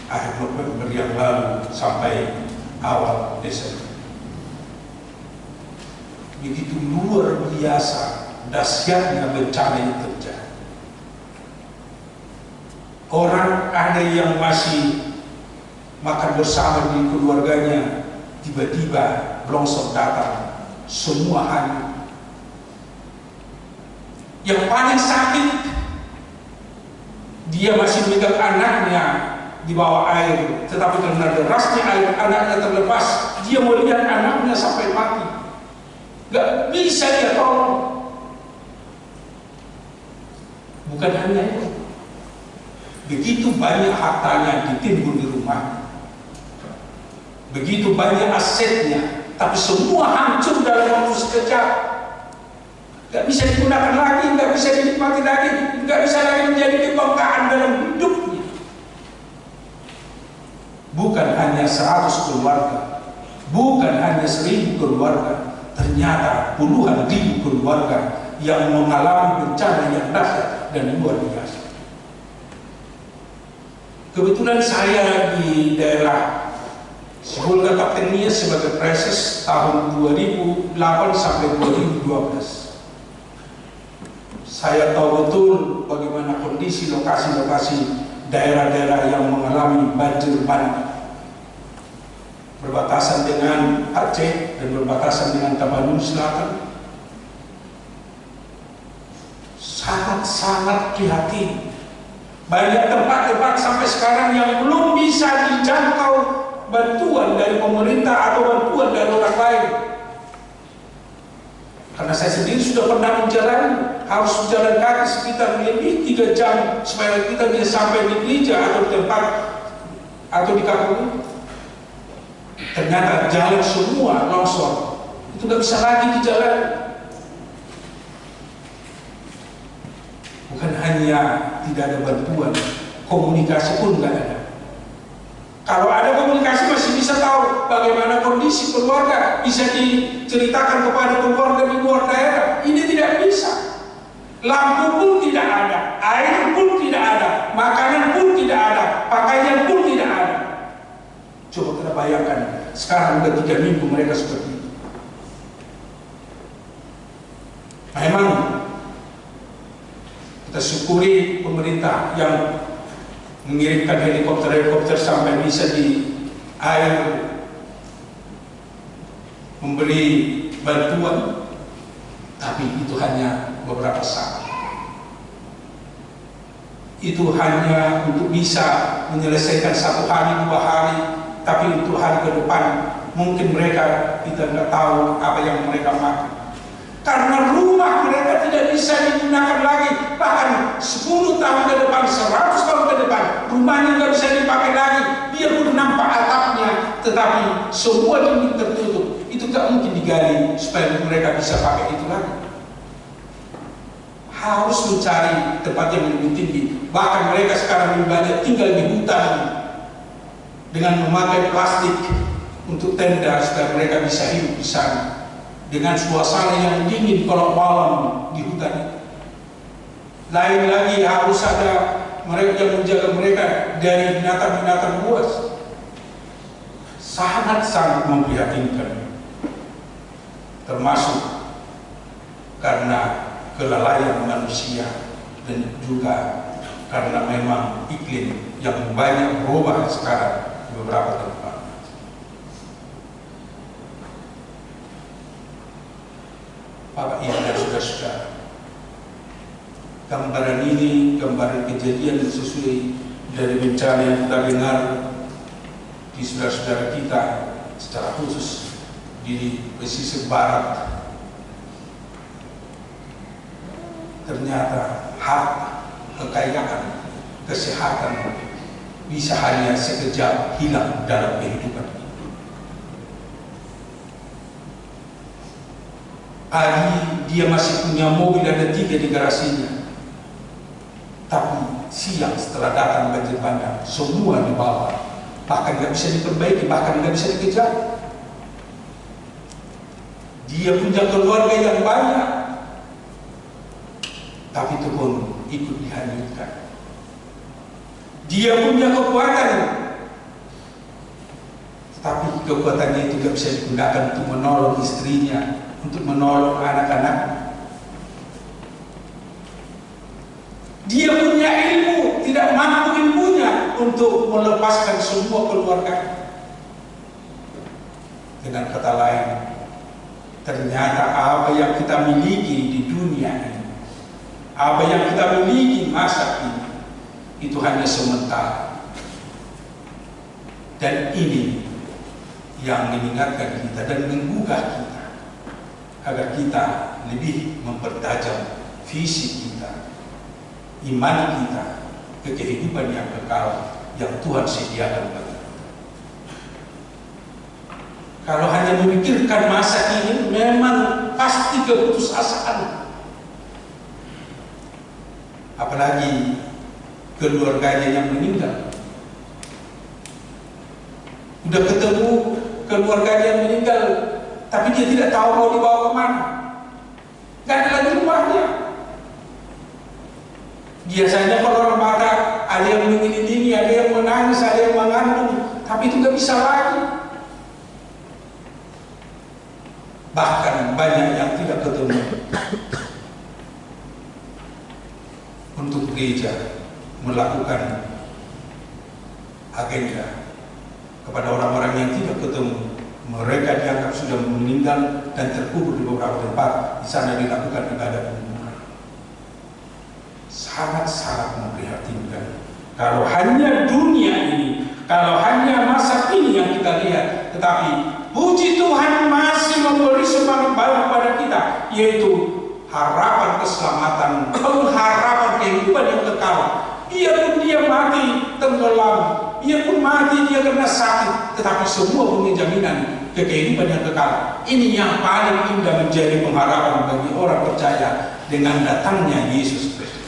akhir November yang lalu sampai awal Desember, begitu luar biasa dahsyatnya bencana yang terjadi. Orang ada yang masih makan bersama di keluarganya, tiba-tiba longsor datang, semua hanyut. Yang paling sakit, dia masih memegang anaknya di bawah air, tetapi karena derasnya air, anaknya terlepas, dia melihat anaknya sampai mati, gak bisa dia tolong. Bukan hanya itu, begitu banyak hartanya ditimbun di rumah, begitu banyak asetnya, tapi semua hancur dalam waktu sekejap. Gak bisa digunakan lagi, gak bisa dinikmati lagi, gak bisa lagi menjadi kebanggaan dalam hidupnya. Bukan hanya 100 keluarga, bukan hanya 1000 keluarga, ternyata puluhan ribu keluarga yang mengalami bencana yang dahsyat dan luar biasa. Kebetulan saya di daerah Sibulga Kaptenia sebagai preses tahun 2008 sampai 2012. Saya tahu betul bagaimana kondisi lokasi-lokasi daerah-daerah yang mengalami banjir bandang, berbatasan dengan Aceh dan berbatasan dengan Tapanuli Selatan. Sangat-sangat prihatin. Banyak tempat-tempat sampai sekarang yang belum bisa dijangkau bantuan dari pemerintah atau bantuan dari orang lain. Karena saya sendiri sudah pernah menjalani, harus jalan kaki sekitar lebih 3 jam supaya kita bisa sampai di gereja atau di tempat atau di kampung. Ternyata jalan semua longsor, itu gak bisa lagi dijalani. Bukan hanya tidak ada bantuan, komunikasi pun nggak ada. Kalau ada komunikasi masih bisa tahu bagaimana kondisi keluarga, bisa diceritakan kepada keluarga di luar daerah. Ini tidak bisa. Lampu pun tidak ada, air pun tidak ada, pakaian pun tidak ada. Coba kita bayangkan, sekarang udah 3 minggu mereka seperti itu. Memang kita syukuri pemerintah yang mengirimkan helikopter sampai bisa di air memberi bantuan, tapi itu hanya beberapa saat. Itu hanya untuk bisa menyelesaikan 1 hari, 2 hari, tapi untuk hari ke depan mungkin mereka, kita tidak tahu apa yang mereka makan. Karena rumah mereka tidak bisa digunakan lagi, bahkan 10 tahun ke depan, 100 tahun ke depan, rumahnya nggak bisa dipakai lagi. Biarpun nampak atapnya, tetapi semua dinding tertutup. Itu nggak mungkin digali supaya mereka bisa pakai itu lagi. Harus mencari tempat yang lebih tinggi. Bahkan mereka sekarang banyak tinggal di hutan dengan memakai plastik untuk tenda supaya mereka bisa hidup di sana. Dengan suasana yang dingin kalau malam di hutan. Lain lagi harus ada mereka yang menjaga mereka dari binatang-binatang buas. Sangat-sangat memprihatinkan. Termasuk karena kelalaian manusia dan juga karena memang iklim yang banyak berubah sekarang di beberapa tempat. Bapak Ibu dan saudara-saudara, gambaran ini, gambaran kejadian sesuai dari bencana yang kita dengar di saudara-saudara kita secara khusus di pesisir barat. Ternyata harta, kekayaan, kesehatan bisa hanya sekejap hilang dalam kehidupan. Ali dia masih punya mobil, ada 3 di garasinya. Tapi siang setelah datang banjir bandang, semua dibawa. Bahkan nggak bisa diperbaiki, bahkan nggak bisa dikejar. Dia punya keluarga yang banyak, tapi itu pun ikut dihanyutkan. Dia punya kekuatan, tapi kekuatannya itu nggak bisa digunakan untuk menolong istrinya, untuk menolong anak-anak. Dia punya ilmu, tidak mampu ilmunya untuk melepaskan semua keluarga. Dengan kata lain, ternyata apa yang kita miliki di dunia ini, apa yang kita miliki masa ini, itu hanya sementara. Dan ini yang mengingatkan kita dan menggugah kita agar kita lebih mempertajam visi kita, iman kita ke kehidupan yang kekal yang Tuhan sediakan bagi kita. Kalau hanya memikirkan masa ini, memang pasti keputusasaan. Apalagi keluarganya yang meninggal. Udah ketemu keluarganya yang meninggal, tapi dia tidak tahu mau dibawa kemana. Gak ada lagi rumahnya. Biasanya kalau orang Batak ada yang mengiringi, ada yang menangis, ada yang mengandung, tapi itu gak bisa lagi. Bahkan banyak yang tidak ketemu. Untuk gereja melakukan agenda kepada orang-orang yang tidak ketemu. Mereka dianggap sudah meninggal dan terkubur di beberapa tempat. Di sana dilakukan ibadah penguburan. Sangat-sangat memprihatinkan. Kalau hanya dunia ini, kalau hanya masa ini yang kita lihat, tetapi puji Tuhan masih memberi semangat baru kepada kita, yaitu harapan keselamatan, pengharapan kehidupan yang kekal. Biarpun dia mati tenggelam, biarpun mati dia kena sakit, tetapi semua punya jaminan ke kehidupan yang kekal. Ini yang paling indah menjadi pengharapan bagi orang percaya dengan datangnya Yesus Kristus.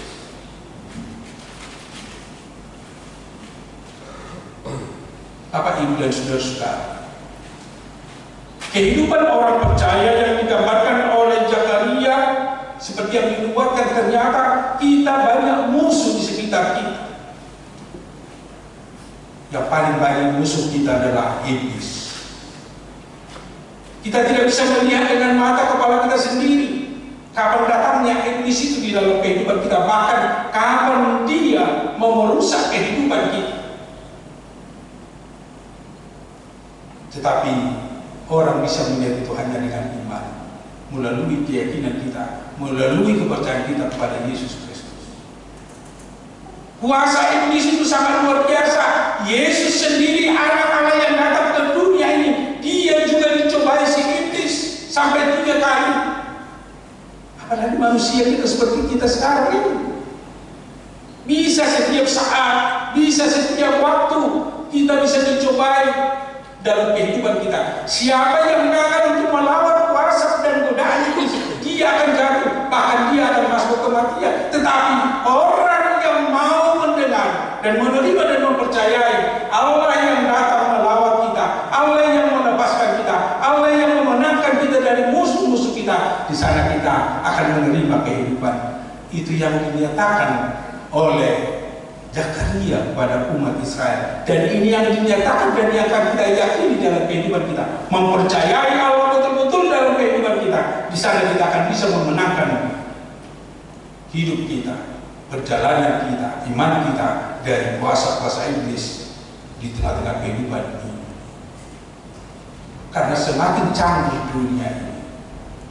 Bapak, Ibu dan saudara-saudara, kehidupan orang percaya yang digambarkan oleh Zakaria seperti yang dinubuatkan, ternyata kita banyak musuh di sekitar kita. yang paling banyak musuh kita adalah iblis. Kita tidak bisa melihat dengan mata kepala kita sendiri kapan datangnya iblis itu di dalam kehidupan kita, bahkan kapan dia mau merusak kehidupan kita. Tetapi orang bisa melihat itu hanya dengan iman, melalui keyakinan kita, melalui kepercayaan kita kepada Yesus Kristus. Kuasa iblis itu sangat luar biasa. Yesus sendiri, anak Allah yang datang ke dunia ini, dia juga dicobai si iblis sampai 3 kali. Apalagi manusia kita seperti kita sekarang ini, bisa setiap saat, bisa setiap waktu kita bisa dicobai dalam kehidupan kita. Siapa yang gagal untuk melawan kuasa dan godaan iblis, dia akan jatuh, bahkan dia akan masuk kematian. Tetapi orang yang mau mendengar dan menerima dan mempercayai Allah yang datang melawat kita, Allah yang melepaskan kita, Allah yang memenangkan kita dari musuh-musuh kita, di sana kita akan menerima kehidupan. Itu yang dinyatakan oleh Zakaria kepada umat Israel, dan ini yang dinyatakan dan yang akan kita yakini dalam kehidupan kita. Mempercayai Allah betul-betul dalam kehidupan kita, di sana kita akan bisa memenangkan hidup kita, perjalanan kita, iman kita dari kuasa-kuasa iblis di tengah-tengah kehidupan ini. Karena semakin canggih dunia ini,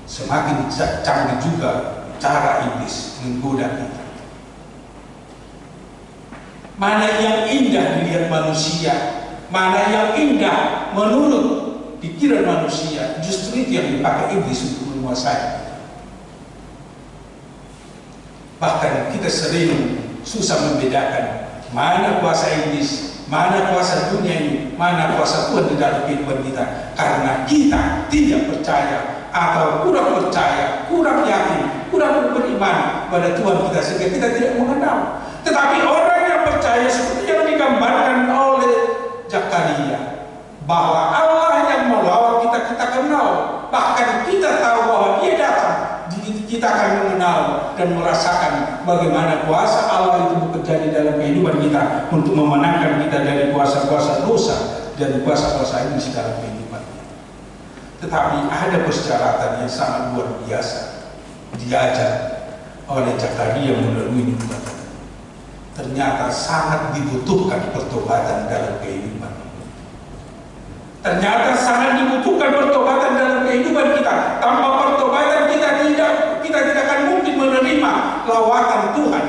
semakin canggih juga cara iblis menggoda kita. Mana yang indah dilihat manusia, mana yang indah menurut pikiran manusia, justru itu yang dipakai iblis untuk menguasai. Bahkan kita sering susah membedakan mana kuasa iblis, mana kuasa dunia ini, mana kuasa Tuhan di dalam kehidupan kita. Karena kita tidak percaya atau kurang percaya, kurang yakin, kurang beriman pada Tuhan kita, sehingga kita tidak mengenal. Tetapi orang yang percaya seperti yang digambarkan oleh Zakaria, bahwa Allah yang melawat kita, kita kenal, bahkan kita tahu bahwa dia datang, kita akan mengenal dan merasakan bagaimana kuasa Allah itu bekerja di dalam kehidupan kita untuk memenangkan kita dari kuasa-kuasa dosa dan kuasa-kuasa ini dalam kehidupan kita. Tetapi ada persyaratan yang sangat luar biasa diajar oleh Zakaria melalui nubuat. Ternyata sangat dibutuhkan pertobatan dalam kehidupan. Ternyata sangat dibutuhkan pertobatan dalam kehidupan kita. Tanpa pertobatan kita tidak akan mungkin menerima lawatan Tuhan.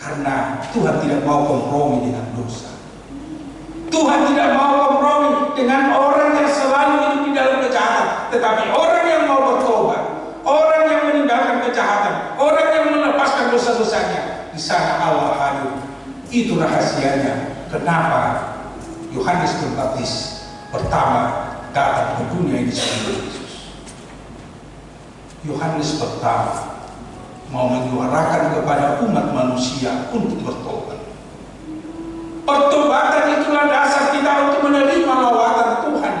Karena Tuhan tidak mau kompromi dengan dosa. Tuhan tidak mau kompromi dengan orang yang selalu hidup di dalam kejahatan. Tetapi orang yang mau bertobat, orang yang meninggalkan kejahatan, orang yang melepaskan dosa-dosanya, di sana Allah hadir. Itu rahasianya kenapa Yohanes Pembaptis pertama datang ke dunia ini sebagai Yesus. Yohanes pertama mau menyuarakan kepada umat manusia untuk bertobat. Pertobatan itulah dasar kita untuk menerima lawatan Tuhan.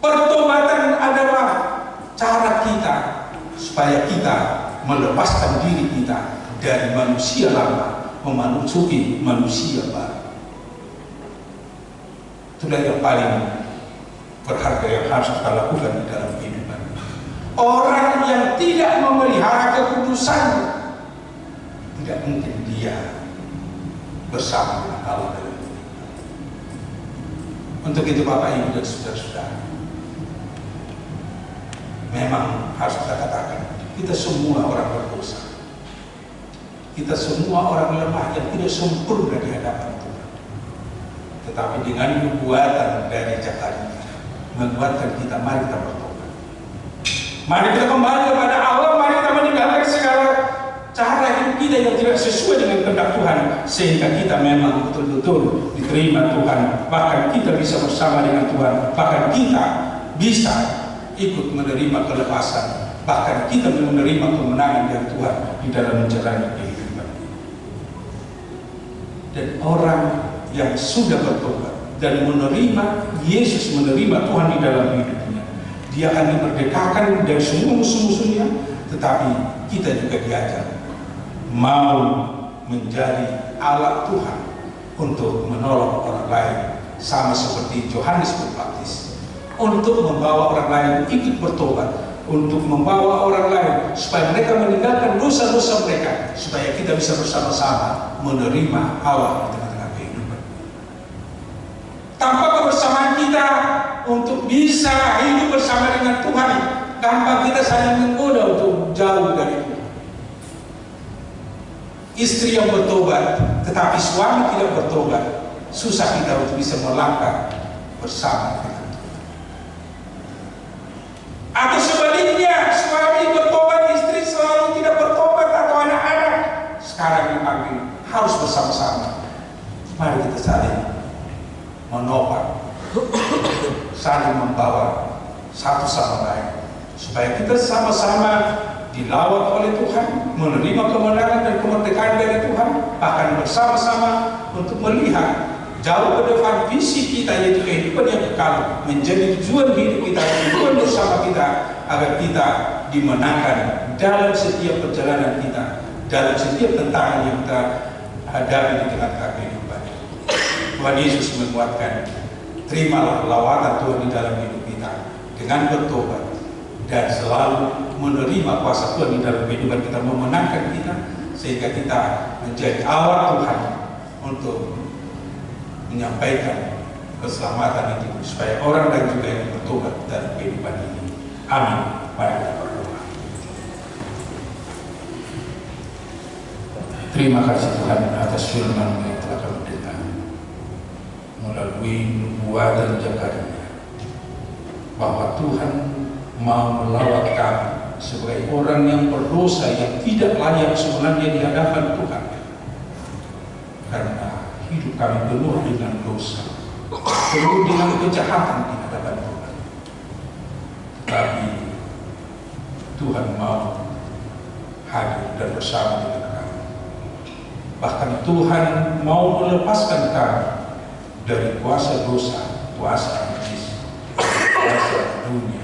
Pertobatan adalah cara kita supaya kita melepaskan diri kita dari manusia lama memasuki manusia baru. Itulah yang paling berharga yang harus kita lakukan di dalam kehidupan. Orang yang tidak memelihara kekudusan, tidak mungkin dia bersama dengan Allah dalam kehidupan. Untuk itu Bapak Ibu dan saudara-saudara, memang harus kita katakan, kita semua orang berdosa. Kita semua orang lemah yang tidak sempurna di hadapan Tuhan. Tetapi dengan nubuatan dari Zakaria menguatkan kita, mari kita bertobat. Mari kita kembali kepada Allah, mari kita meninggalkan segala cara hidup kita yang tidak sesuai dengan kehendak Tuhan, sehingga kita memang betul-betul diterima Tuhan. Bahkan kita bisa bersama dengan Tuhan, bahkan kita bisa ikut menerima kelepasan, bahkan kita menerima kemenangan dari Tuhan di dalam menjalani kehidupan. Dan orang yang sudah bertobat dan menerima Yesus, menerima Tuhan di dalam hidupnya, dia akan dimerdekakan dari semua musuh-musuhnya. Tetapi kita juga diajar mau menjadi alat Tuhan untuk menolong orang lain, sama seperti Yohanes Pembaptis, untuk membawa orang lain ikut bertobat, untuk membawa orang lain supaya mereka meninggalkan dosa-dosa mereka, supaya kita bisa bersama-sama menerima Allah di tengah-tengah kehidupan. Tanpa kebersamaan kita untuk bisa hidup bersama dengan Tuhan, gampang kita saling menggoda untuk jauh dari Tuhan. Istri yang bertobat tetapi suami tidak bertobat, susah kita untuk bisa melangkah bersama dengan Tuhan. Atau sebaliknya, suami bertobat, istri selalu tidak bertobat, atau anak-anak sekarang dipanggil harus bersama-sama. Mari kita saling menopang, saling membawa satu sama lain, supaya kita sama-sama dilawat oleh Tuhan, menerima kemenangan dan kemerdekaan dari Tuhan, bahkan bersama-sama untuk melihat jauh ke depan visi kita, yaitu kehidupan yang kekal, menjadi tujuan hidup kita, tujuan bersama kita, agar kita dimenangkan dalam setiap perjalanan kita, dalam setiap tantangan yang kita hadapi di tengah-tengah kehidupan. Tuhan Yesus menguatkan, terimalah lawatan Tuhan di dalam hidup kita dengan bertobat dan selalu menerima kuasa Tuhan di dalam kehidupan kita, memenangkan kita, sehingga kita menjadi alat Tuhan untuk menyampaikan keselamatan itu, supaya orang lain juga yang bertobat dalam kehidupan ini. Amin. Mari kita berdoa. Terima kasih Tuhan atas firman yang telah kami dengar melalui nubuatan Zakaria, bahwa Tuhan mau melawat kami sebagai orang yang berdosa, yang tidak layak sebenarnya di hadapan Tuhan, karena hidup kami penuh dengan dosa, penuh dengan kejahatan di hadapan Tuhan. Tapi Tuhan mau hadir dan bersama dengan kami. Bahkan Tuhan mau melepaskan kami dari kuasa dosa, kuasa iblis, kuasa dunia.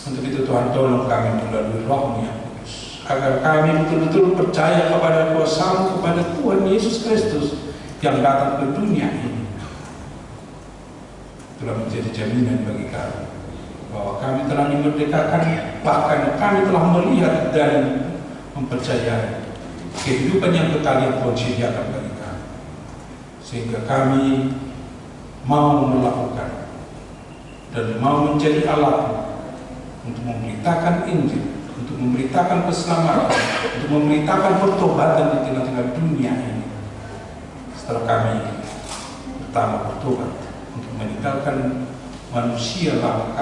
Untuk itu Tuhan tolong kami melalui Roh-Mu yang kudus, agar kami betul-betul percaya kepada kuasa-Mu, kepada Tuhan Yesus Kristus yang datang ke dunia ini. Telah menjadi jaminan bagi kami bahwa kami telah dimerdekakan, bahkan kami telah melihat dan mempercayai kehidupan yang kekal yang Tuhan sediakan bagi kami, sehingga kami mau melakukan dan mau menjadi alat untuk memberitakan Injil, untuk memberitakan keselamatan, untuk memberitakan pertobatan di tengah-tengah dunia ini. Setelah kami pertama bertobat untuk meninggalkan manusia lama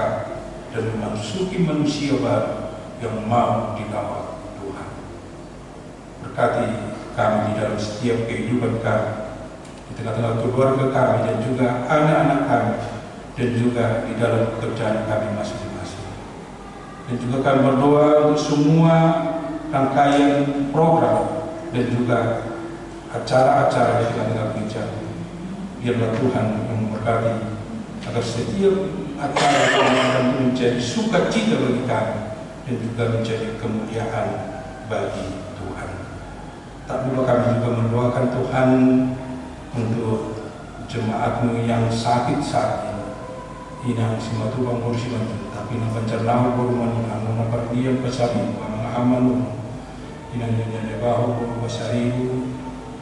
dan memasuki manusia baru yang mau dilawat Tuhan. Berkati kami di dalam setiap kehidupan kami, di tengah-tengah keluarga kami dan juga anak-anak kami, dan juga di dalam pekerjaan kami masing-masing. Dan juga kami berdoa untuk semua rangkaian program dan juga acara-acara di tengah-tengah gereja. Biarlah Tuhan yang memberkati agar setiap acara kami menjadi sukacita bagi kami dan juga menjadi kemuliaan bagi Tuhan. Tak lupa kami juga mendoakan Tuhan untuk jemaat-Mu yang sakit saat ini. Inang simatubang kursiman tapi nang pancarnaw guruman ang mga pardiyan pasabi mga amanu inang nyanyan baho guru basariu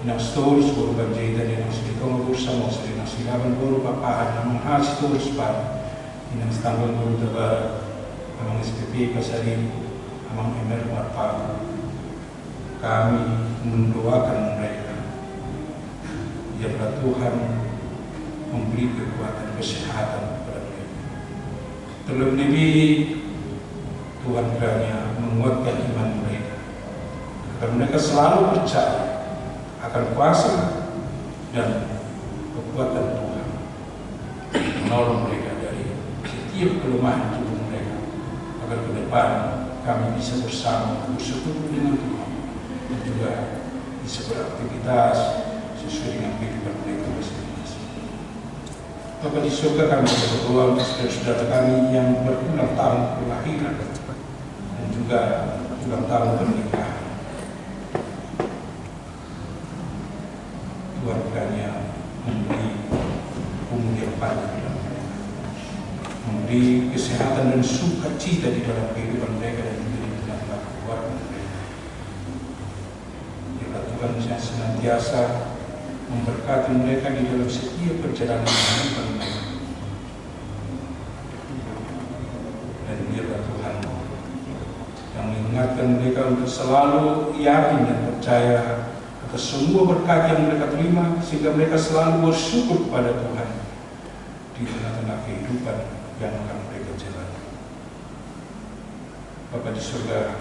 inang stories guru banjida inang silikong guru samo sa inang silaban guru papahan ng mga stories pa inang stanggal guru dabar amang SPP pasariu amang emer marpa. Kami mendoakan mereka, biarlah Tuhan memberi kekuatan kesehatan. Terlebih Tuhan kiranya menguatkan iman mereka, agar mereka selalu percaya akan kuasa dan kekuatan Tuhan menolong mereka dari setiap kelemahan tubuh mereka, agar ke depan kami bisa bersama bersekutu dengan Tuhan dan juga bisa beraktivitas sesuai dengan kehidupan mereka masing-masing. Bapa di surga, kami berdoa untuk saudara-saudara kami yang berulang tahun kelahiran dan juga ulang tahun pernikahan. keluarganya, memberi umur yang panjang, memberi kesehatan dan sukacita di dalam kehidupan mereka dan juga di tengah-tengah keluarga mereka. Biarlah Tuhan yang senantiasa memberkati mereka di dalam setiap perjalanan kehidupan mereka. Dan biarlah Tuhan yang mengingatkan mereka untuk selalu yakin dan percaya atas semua berkat yang mereka terima, sehingga mereka selalu bersyukur kepada Tuhan di tengah-tengah kehidupan yang akan mereka jalani. Bapa di surga,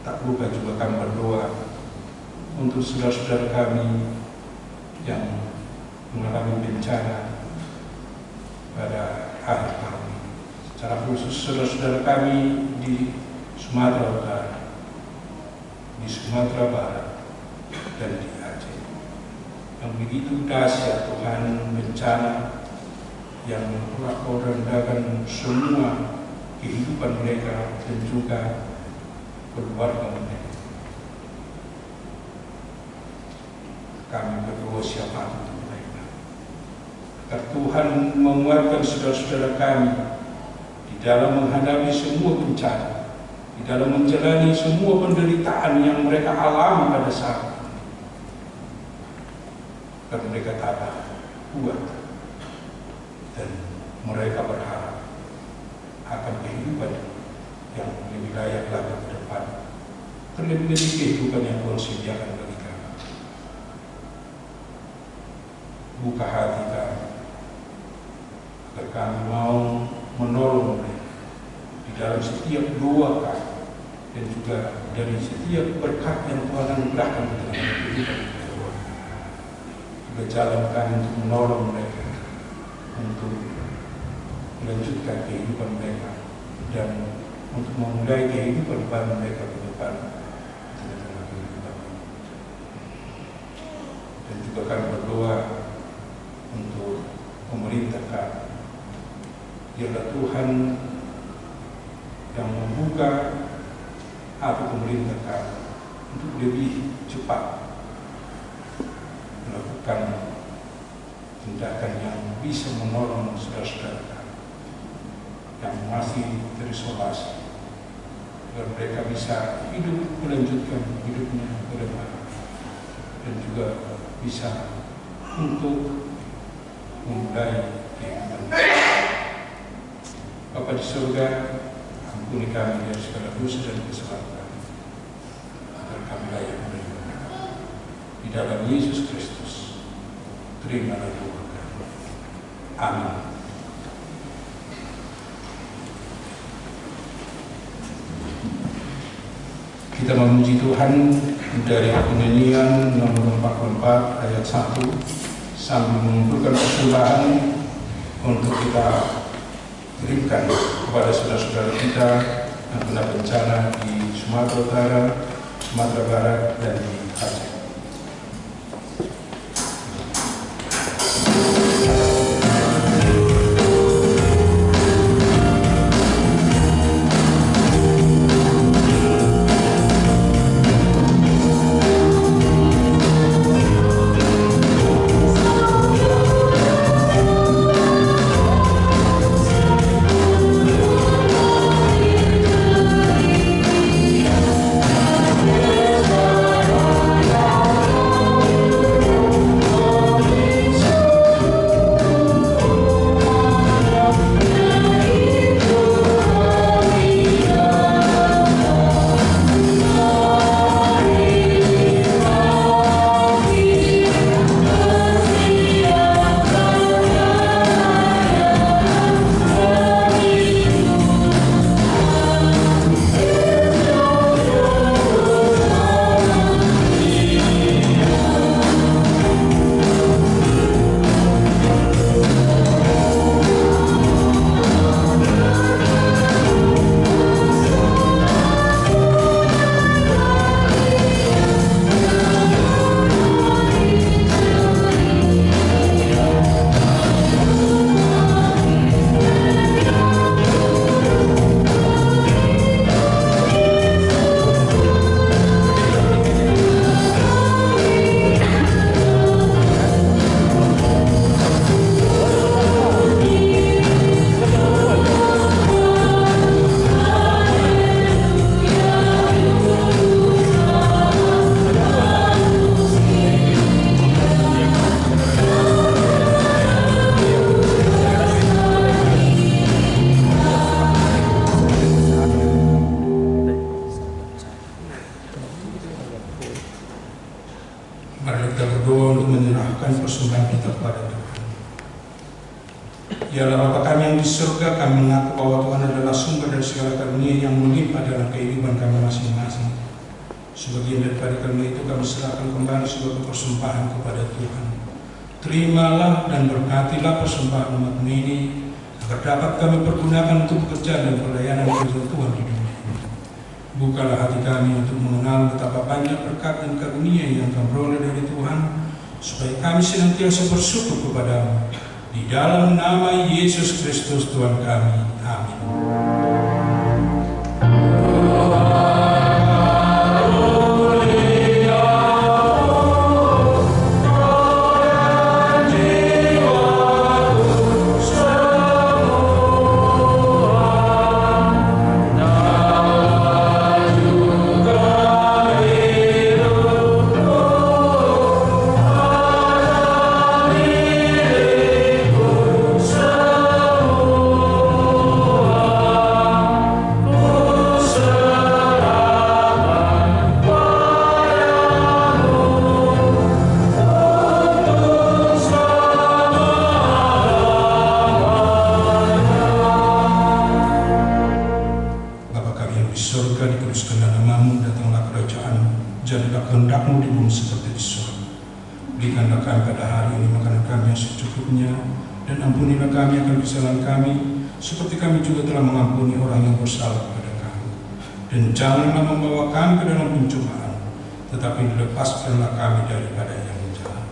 tak lupa juga kami berdoa untuk saudara-saudara kami yang mengalami bencana pada akhir tahun ini. Secara khusus saudara-saudara kami di Sumatera Utara, di Sumatera Barat, dan di Aceh, yang begitu dahsyat Tuhan bencana yang merendahkan semua kehidupan mereka dan juga keluarga mereka. Kami berdoa syafaat untuk mereka, agar Tuhan menguatkan saudara-saudara kami di dalam menghadapi semua bencana, di dalam menjalani semua penderitaan yang mereka alami pada saat ini. Agar mereka tabah, kuat, dan mereka berharap akan kehidupan yang lebih layak lagi ke depan, terlebih dari kehidupan yang Tuhan sediakan bagi kami. Buka hati kami, agar kami mau menolong mereka di dalam setiap doa kami, dan juga dari setiap berkat yang Tuhan anugerahkan di dalam kehidupan mereka. Juga jalan kami untuk menolong mereka, untuk melanjutkan kehidupan mereka dan untuk memulai kehidupan baru mereka ke depan di tengah-tengah kehidupan ini. Dan juga kami berdoa untuk pemerintah kami. Biarlah Tuhan yang membuka hati pemerintah kami untuk lebih cepat melakukan tindakan yang bisa menolong saudara-saudara kami yang masih terisolasi, agar mereka bisa hidup, melanjutkan hidupnya ke depan, dan juga bisa untuk memulai kehidupan. Bapa di surga, ampuni kami dari segala dosa dan kesalahan kami, agar kami layak menerima di dalam Yesus Kristus. Terimalah doa kami. Amin. Kita memuji Tuhan dari penyanyian nomor 44 ayat 1 sambil mengumpulkan persembahan untuk kita berikan kepada saudara-saudara kita yang kena bencana di Sumatera Utara, Sumatera Barat, dan di Aceh. Amen. Mari kita berdoa untuk menyerahkan persembahan kita kepada Tuhan. Ya Allah Bapa kami yang di surga, kami mengaku bahwa Tuhan adalah sumber dari segala karunia yang melimpah dalam kehidupan kami masing-masing. Sebagian daripada karunia itu kami serahkan kembali sebagai persembahan kepada Tuhan. Terimalah dan berkatilah persembahan umat ini, agar dapat kami pergunakan untuk pekerjaan dan pelayanan kerja Tuhan di dunia ini. Bukalah hati kami untuk mengenal betapa banyak berkat dan karunia yang kami peroleh dari Tuhan, supaya kami senantiasa bersyukur kepadamu. Di dalam nama Yesus Kristus Tuhan kami. Amin. Dan janganlah membawa kami ke dalam pencobaan, tetapi lepaskanlah kami daripada yang jahat.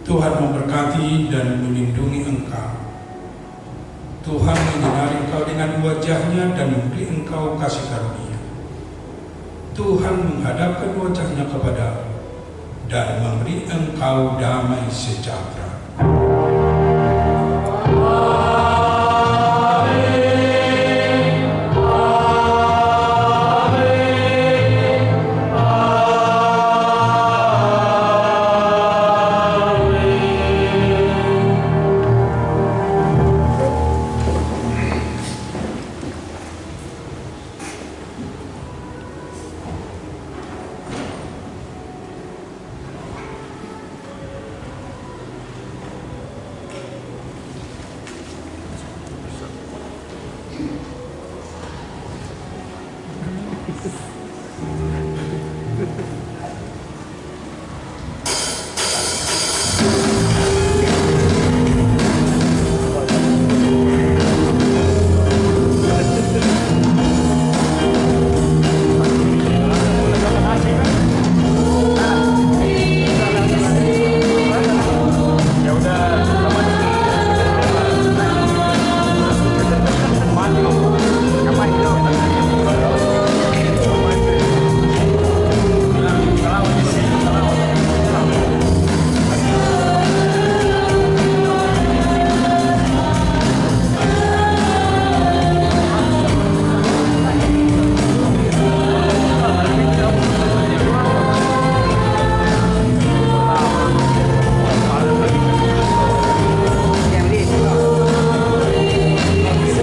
Tuhan memberkati dan melindungi engkau. Tuhan menyinari engkau dengan wajah-Nya dan memberi engkau kasih karunia. Tuhan menghadapkan wajah-Nya kepadamu dan memberi engkau damai sejahtera.